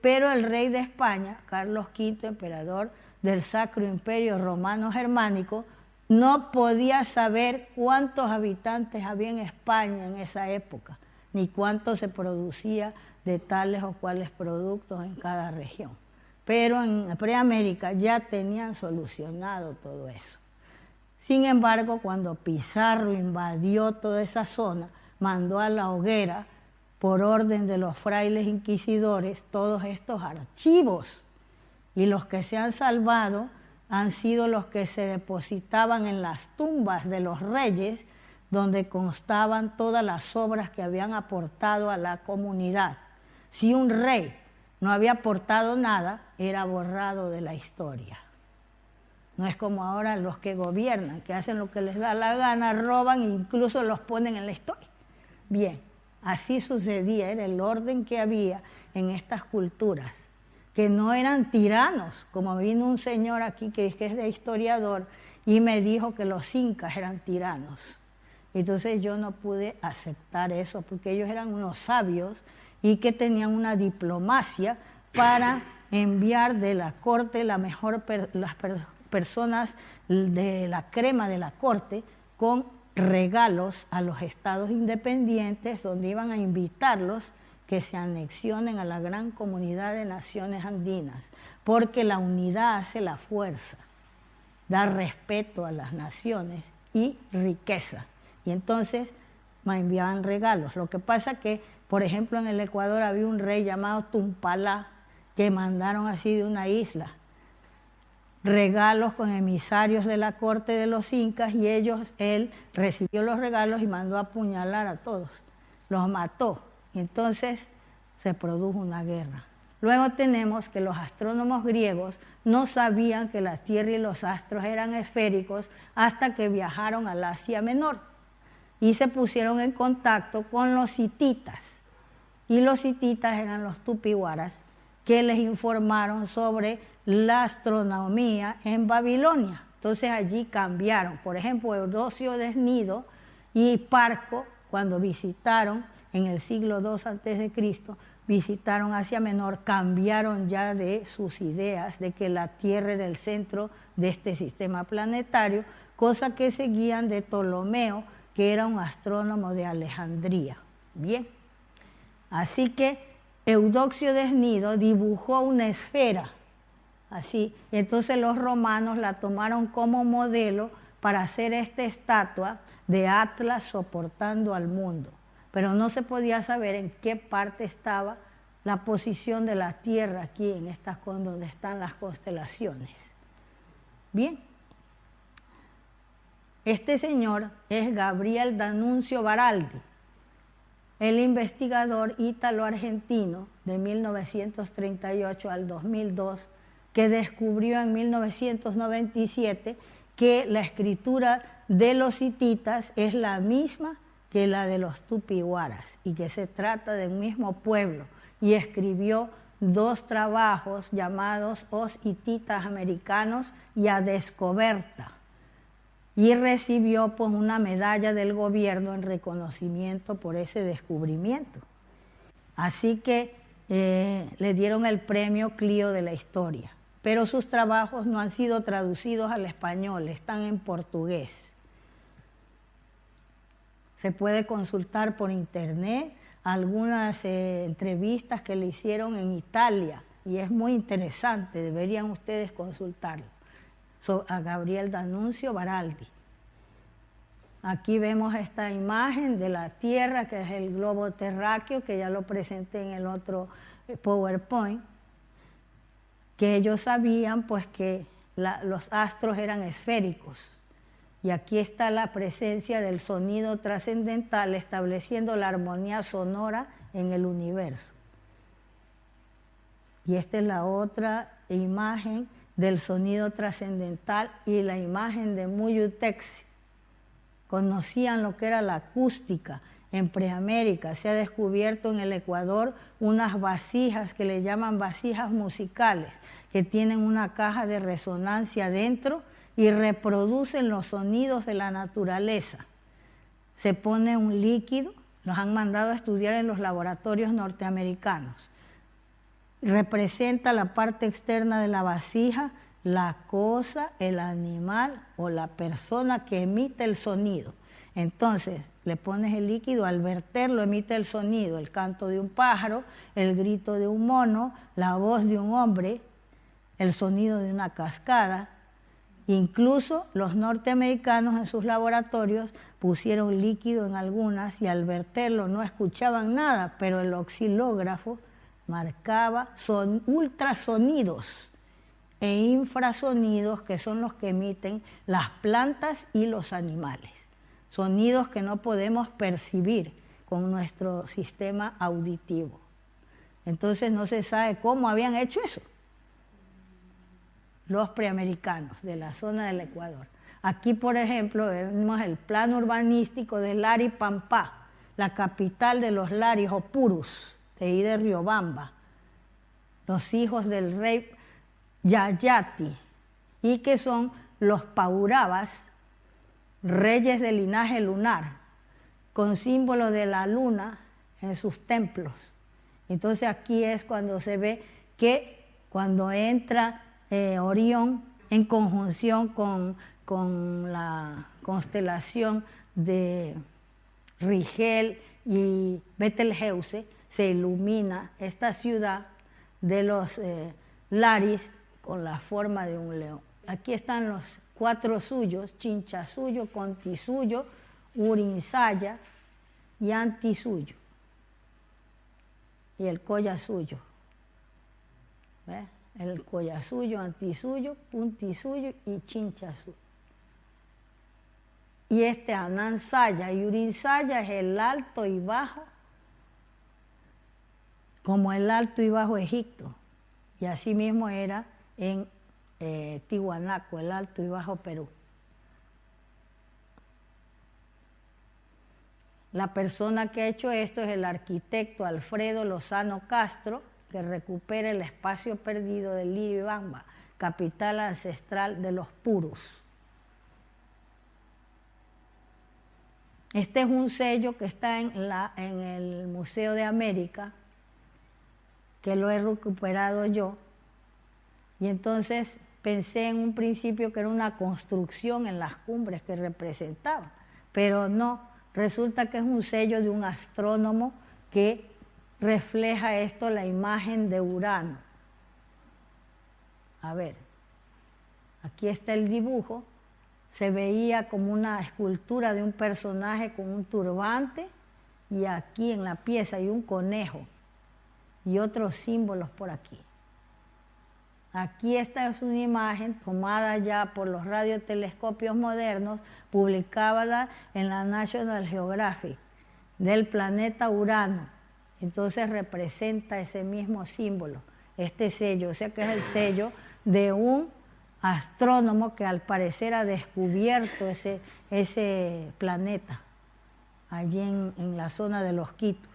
Pero el rey de España, Carlos V, emperador del Sacro Imperio Romano Germánico, no podía saber cuántos habitantes había en España en esa época, ni cuánto se producía de tales o cuales productos en cada región. Pero en Preamérica ya tenían solucionado todo eso. Sin embargo, cuando Pizarro invadió toda esa zona, mandó a la hoguera, por orden de los frailes inquisidores, todos estos archivos. Y los que se han salvado han sido los que se depositaban en las tumbas de los reyes, donde constaban todas las obras que habían aportado a la comunidad. Si un rey no había aportado nada, era borrado de la historia. No es como ahora los que gobiernan, que hacen lo que les da la gana, roban e incluso los ponen en la historia. Bien, así sucedía, era el orden que había en estas culturas, que no eran tiranos, como vino un señor aquí que es historiador y me dijo que los incas eran tiranos. Entonces yo no pude aceptar eso porque ellos eran unos sabios y que tenían una diplomacia para enviar de la corte las personas de la crema de la corte con regalos a los estados independientes donde iban a invitarlos que se anexionen a la gran comunidad de naciones andinas, porque la unidad hace la fuerza, da respeto a las naciones y riqueza. Y entonces me enviaban regalos. Lo que pasa que, por ejemplo, en el Ecuador había un rey llamado Tumpalá que mandaron así de una isla regalos con emisarios de la corte de los incas y él recibió los regalos y mandó a apuñalar a todos, los mató y entonces se produjo una guerra. Luego tenemos que los astrónomos griegos no sabían que la Tierra y los astros eran esféricos hasta que viajaron al Asia Menor y se pusieron en contacto con los hititas y los hititas eran los tupihuaras que les informaron sobre la astronomía en Babilonia. Entonces allí cambiaron. Por ejemplo, Eudoxio de Cnido y Parco, cuando visitaron en el siglo II a.C., visitaron Asia Menor, cambiaron ya de sus ideas de que la Tierra era el centro de este sistema planetario, cosa que seguían de Ptolomeo, que era un astrónomo de Alejandría. Bien, así que Eudoxio de Cnido dibujó una esfera, así, y entonces los romanos la tomaron como modelo para hacer esta estatua de Atlas soportando al mundo, pero no se podía saber en qué parte estaba la posición de la Tierra aquí, en estas donde están las constelaciones. Bien, este señor es Gabriel D'Annunzio Baraldi, el investigador ítalo-argentino de 1938 al 2002, que descubrió en 1997 que la escritura de los hititas es la misma que la de los tupihuaras y que se trata del mismo pueblo, y escribió 2 trabajos llamados Os hititas americanos y A Descoberta, y recibió pues una medalla del gobierno en reconocimiento por ese descubrimiento. Así que le dieron el premio Clio de la historia, pero sus trabajos no han sido traducidos al español, están en portugués. Se puede consultar por internet algunas entrevistas que le hicieron en Italia y es muy interesante, deberían ustedes consultarlo. A Gabriel D'Annunzio Baraldi. Aquí vemos esta imagen de la Tierra, que es el globo terráqueo, que ya lo presenté en el otro PowerPoint, que ellos sabían pues que los astros eran esféricos. Y aquí está la presencia del sonido trascendental estableciendo la armonía sonora en el universo. Y esta es la otra imagen del sonido trascendental y la imagen de Muyutex. Conocían lo que era la acústica en Preamérica. Se ha descubierto en el Ecuador unas vasijas que le llaman vasijas musicales, que tienen una caja de resonancia dentro y reproducen los sonidos de la naturaleza. Se pone un líquido, los han mandado a estudiar en los laboratorios norteamericanos. Representa la parte externa de la vasija, la cosa, el animal o la persona que emite el sonido. Entonces, le pones el líquido, al verterlo emite el sonido, el canto de un pájaro, el grito de un mono, la voz de un hombre, el sonido de una cascada. Incluso los norteamericanos en sus laboratorios pusieron líquido en algunas y al verterlo no escuchaban nada, pero el oscilógrafo marcaba ultrasonidos e infrasonidos, que son los que emiten las plantas y los animales. Sonidos que no podemos percibir con nuestro sistema auditivo. Entonces no se sabe cómo habían hecho eso los preamericanos de la zona del Ecuador. Aquí, por ejemplo, vemos el plano urbanístico de Laripampá, la capital de los Laris o Purus, de ahí de Riobamba, los hijos del rey Yayati, y que son los Paurabas, reyes del linaje lunar, con símbolo de la luna en sus templos. Entonces aquí es cuando se ve que cuando entra Orión en conjunción con la constelación de Rigel y Betelgeuse, se ilumina esta ciudad de los Laris con la forma de un león. Aquí están los 4 suyos: Chinchasuyo, Contisuyo, Urinsaya y Antisuyo. Y el Collasuyo. ¿Ves? El Collasuyo, Antisuyo, Puntisuyo y Chinchasuyo. Y este Anansaya y Urinsaya es el Alto y Bajo, como el Alto y Bajo Egipto. Y así mismo era en Tiwanaku, el Alto y Bajo Perú. La persona que ha hecho esto es el arquitecto Alfredo Lozano Castro, que recupera el espacio perdido de Liribamba, capital ancestral de los Purus. Este es un sello que está en el Museo de América, que lo he recuperado yo, y entonces pensé en un principio que era una construcción en las cumbres que representaba, pero no, resulta que es un sello de un astrónomo que refleja esto, la imagen de Urano. A ver, aquí está el dibujo, se veía como una escultura de un personaje con un turbante, y aquí en la pieza hay un conejo y otros símbolos por aquí. Aquí esta es una imagen tomada ya por los radiotelescopios modernos, publicada en la National Geographic, del planeta Urano. Entonces representa ese mismo símbolo, este sello, o sea que es el sello de un astrónomo que al parecer ha descubierto ese planeta allí en la zona de los Quitus.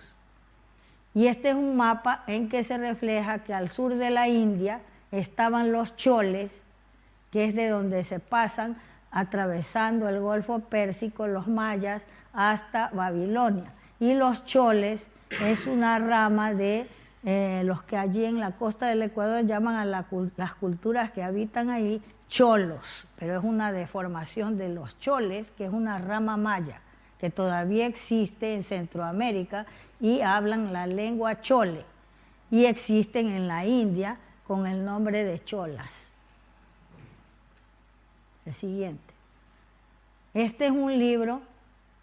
Y este es un mapa en que se refleja que al sur de la India estaban los choles, que es de donde se pasan atravesando el Golfo Pérsico los mayas hasta Babilonia. Y los choles es una rama de los que allí en la costa del Ecuador llaman a las culturas que habitan ahí cholos, pero es una deformación de los choles, que es una rama maya que todavía existe en Centroamérica y hablan la lengua chole, y existen en la India con el nombre de cholas. El siguiente. Este es un libro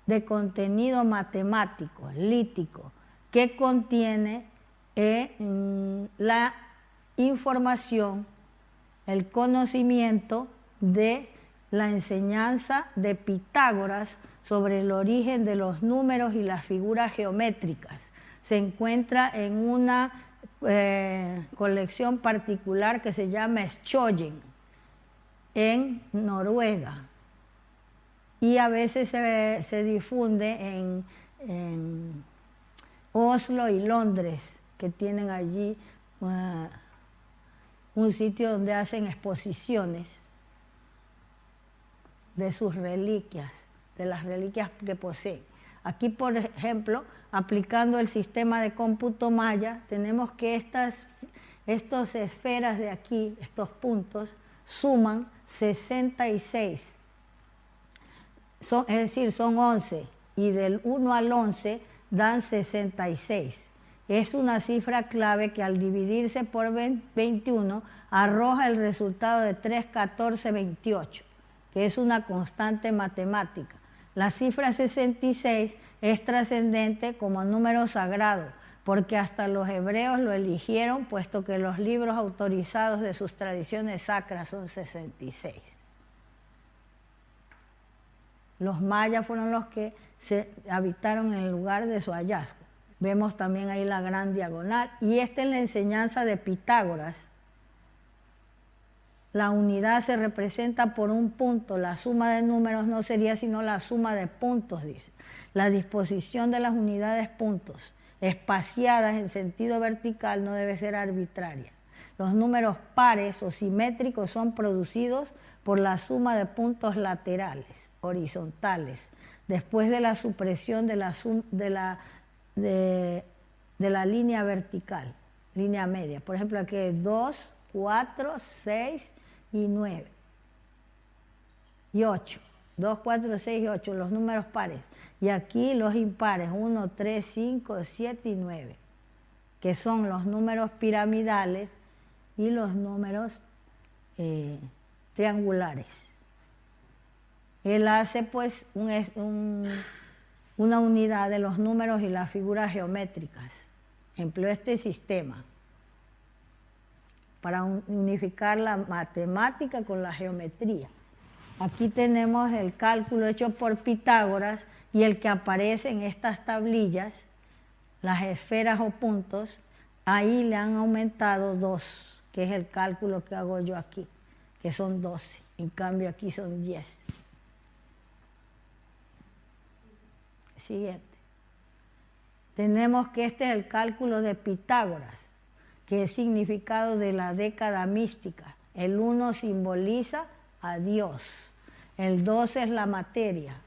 de contenido matemático, lítico, que contiene la información, el conocimiento de la enseñanza de Pitágoras sobre el origen de los números y las figuras geométricas. Se encuentra en una colección particular que se llama Schoyen, en Noruega, y a veces se difunde en Oslo y Londres, que tienen allí un sitio donde hacen exposiciones de sus reliquias, de las reliquias que poseen. Aquí, por ejemplo, aplicando el sistema de cómputo maya, tenemos que estas esferas de aquí, estos puntos, suman 66. Es decir, son 11, y del 1 al 11 dan 66. Es una cifra clave que al dividirse por 21 arroja el resultado de 3, 14, 28, que es una constante matemática. La cifra 66 es trascendente como número sagrado, porque hasta los hebreos lo eligieron, puesto que los libros autorizados de sus tradiciones sacras son 66. Los mayas fueron los que se habitaron en el lugar de su hallazgo. Vemos también ahí la gran diagonal. Y esta es la enseñanza de Pitágoras. La unidad se representa por un punto. La suma de números no sería sino la suma de puntos, dice. La disposición de las unidades puntos espaciadas en sentido vertical no debe ser arbitraria. Los números pares o simétricos son producidos por la suma de puntos laterales, horizontales, después de la supresión de la línea vertical, línea media. Por ejemplo, aquí hay 2, 4, 6 y 9. Y 8. 2, 4, 6 y 8, los números pares. Y aquí los impares, 1, 3, 5, 7 y 9, que son los números piramidales y los números triangulares. Él hace pues una unidad de los números y las figuras geométricas. Empleó este sistema para unificar la matemática con la geometría. Aquí tenemos el cálculo hecho por Pitágoras y el que aparece en estas tablillas, las esferas o puntos, ahí le han aumentado 2, que es el cálculo que hago yo aquí, que son 12. En cambio aquí son 10. Siguiente. Tenemos que este es el cálculo de Pitágoras, que es significado de la década mística. El 1 simboliza a Dios, el 2 es la materia,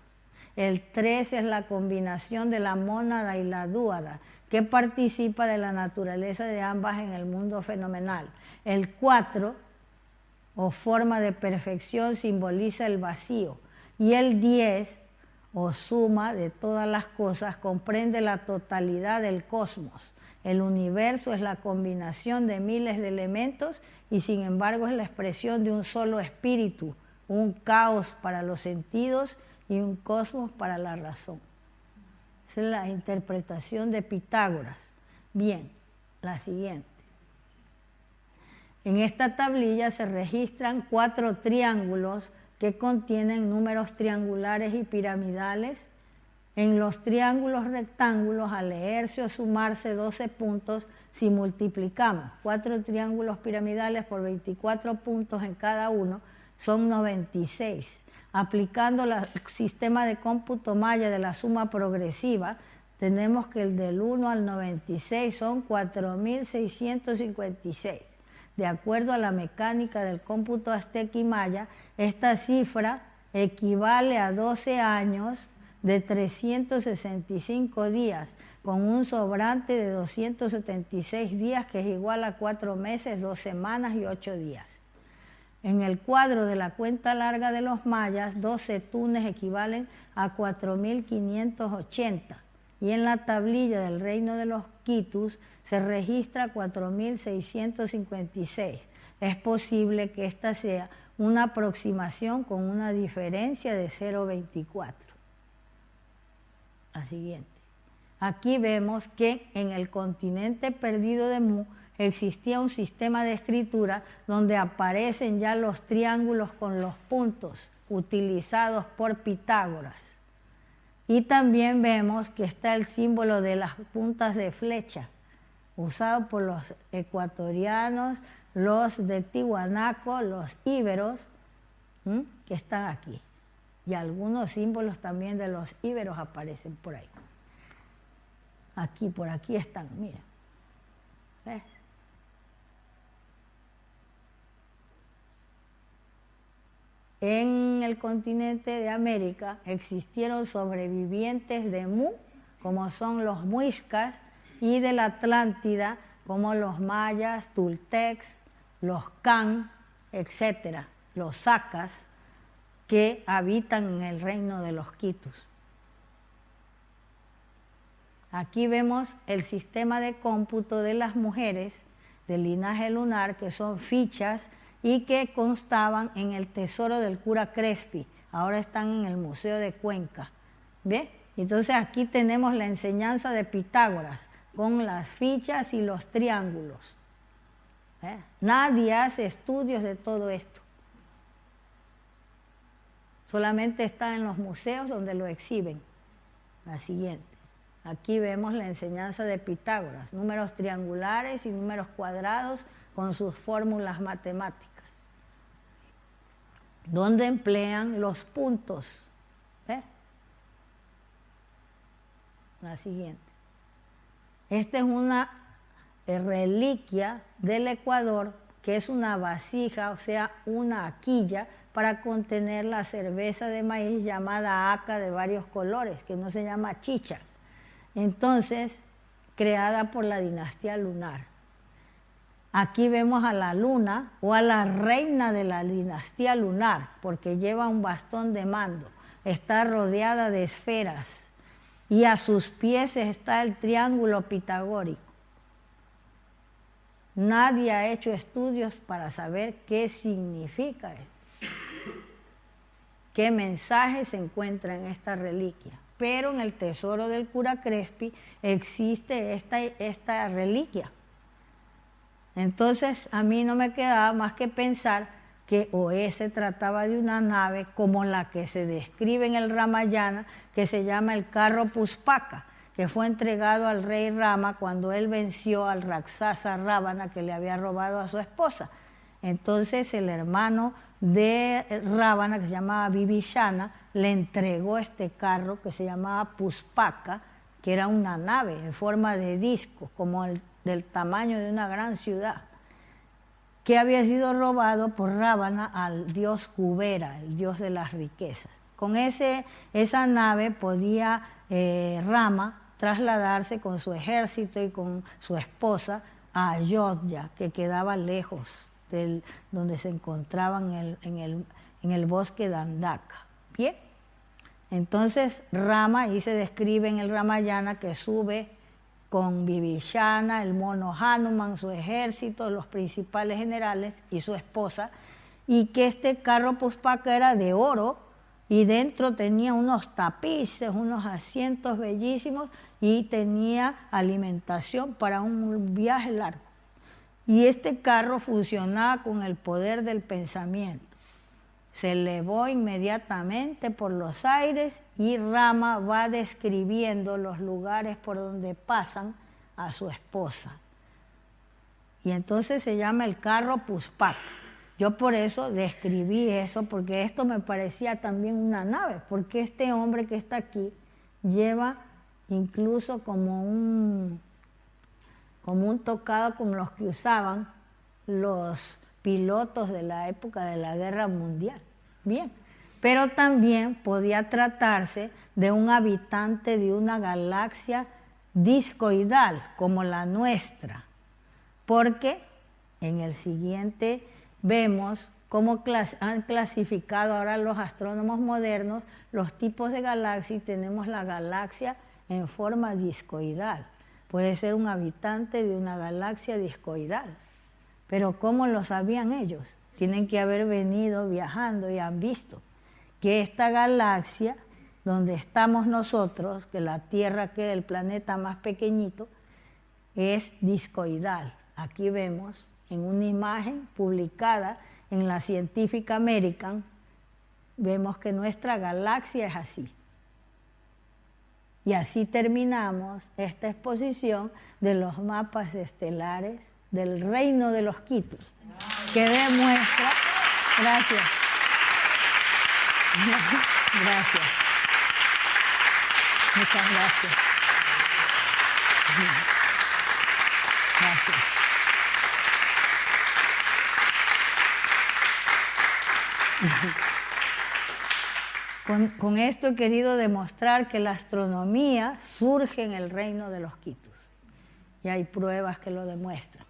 el 3 es la combinación de la mónada y la dúada, que participa de la naturaleza de ambas en el mundo fenomenal. El 4, o forma de perfección, simboliza el vacío, y el 10, o suma de todas las cosas, comprende la totalidad del cosmos. El universo es la combinación de miles de elementos y sin embargo es la expresión de un solo espíritu, un caos para los sentidos y un cosmos para la razón. Esa es la interpretación de Pitágoras. Bien, la siguiente. En esta tablilla se registran 4 triángulos que contienen números triangulares y piramidales. En los triángulos rectángulos, al leerse o sumarse 12 puntos, si multiplicamos 4 triángulos piramidales por 24 puntos en cada uno, son 96. Aplicando el sistema de cómputo maya de la suma progresiva, tenemos que el del 1 al 96 son 4.656. De acuerdo a la mecánica del cómputo azteca y maya, esta cifra equivale a 12 años de 365 días, con un sobrante de 276 días, que es igual a 4 meses, 2 semanas y 8 días. En el cuadro de la cuenta larga de los mayas, 12 tunes equivalen a 4.580, y en la tablilla del reino de los quitus se registra 4.656. Es posible que esta sea una aproximación con una diferencia de 0,24. La siguiente. Aquí vemos que en el continente perdido de Mu existía un sistema de escritura donde aparecen ya los triángulos con los puntos utilizados por Pitágoras. Y también vemos que está el símbolo de las puntas de flecha, usado por los ecuatorianos, los de Tiwanaku, los íberos, que están aquí. Y algunos símbolos también de los íberos aparecen por ahí. Aquí, por aquí están, mira. ¿Ves? En el continente de América existieron sobrevivientes de Mu, como son los muiscas, y de la Atlántida, como los mayas, tultecs, los can, etcétera, los sacas, que habitan en el reino de los quitus. Aquí vemos el sistema de cómputo de las mujeres del linaje lunar, que son fichas y que constaban en el tesoro del cura Crespi. Ahora están en el Museo de Cuenca. ¿Ve? Entonces aquí tenemos la enseñanza de Pitágoras con las fichas y los triángulos. Nadie hace estudios de todo esto. Solamente está en los museos donde lo exhiben. La siguiente. Aquí vemos la enseñanza de Pitágoras, números triangulares y números cuadrados con sus fórmulas matemáticas, donde emplean los puntos. ¿Ves? La siguiente. Esta es una reliquia del Ecuador, que es una vasija, o sea, una quilla para contener la cerveza de maíz llamada aca de varios colores, que no se llama chicha. Entonces, creada por la dinastía lunar. Aquí vemos a la luna o a la reina de la dinastía lunar, porque lleva un bastón de mando. Está rodeada de esferas y a sus pies está el triángulo pitagórico. Nadie ha hecho estudios para saber qué significa esto, qué mensaje se encuentra en esta reliquia. Pero en el tesoro del cura Crespi existe esta reliquia. Entonces a mí no me quedaba más que pensar que o se trataba de una nave como la que se describe en el Ramayana, que se llama el carro Puspaka, que fue entregado al rey Rama cuando él venció al Raksasa Ravana, que le había robado a su esposa. Entonces el hermano de Ravana, que se llamaba Vibhishana, le entregó este carro que se llamaba Puspaka, que era una nave en forma de disco, como del tamaño de una gran ciudad, que había sido robado por Ravana al dios Kubera, el dios de las riquezas. Con esa nave podía Rama trasladarse con su ejército y con su esposa a Ayodhya, que quedaba lejos donde se encontraban en el bosque de Andaka. Bien, entonces Rama, ahí se describe en el Ramayana que sube con Vibhishana, el mono Hanuman, su ejército, los principales generales y su esposa, y que este carro Puspaka era de oro y dentro tenía unos tapices, unos asientos bellísimos y tenía alimentación para un viaje largo. Y este carro funcionaba con el poder del pensamiento. Se elevó inmediatamente por los aires y Rama va describiendo los lugares por donde pasan a su esposa. Y entonces se llama el carro Puspaka. Yo por eso describí eso, porque esto me parecía también una nave, porque este hombre que está aquí lleva incluso como un tocado como los que usaban los pilotos de la época de la Guerra Mundial. Bien, pero también podía tratarse de un habitante de una galaxia discoidal como la nuestra, porque en el siguiente vemos cómo han clasificado ahora los astrónomos modernos los tipos de galaxias y tenemos la galaxia en forma discoidal. Puede ser un habitante de una galaxia discoidal. Pero ¿cómo lo sabían ellos? Tienen que haber venido viajando y han visto que esta galaxia, donde estamos nosotros, que la Tierra, que es el planeta más pequeñito, es discoidal. Aquí vemos en una imagen publicada en la Scientific American, vemos que nuestra galaxia es así. Y así terminamos esta exposición de los mapas estelares del reino de los quitus, que demuestra, gracias, gracias, muchas gracias, gracias. Con esto he querido demostrar que la astronomía surge en el reino de los quitus. Y hay pruebas que lo demuestran.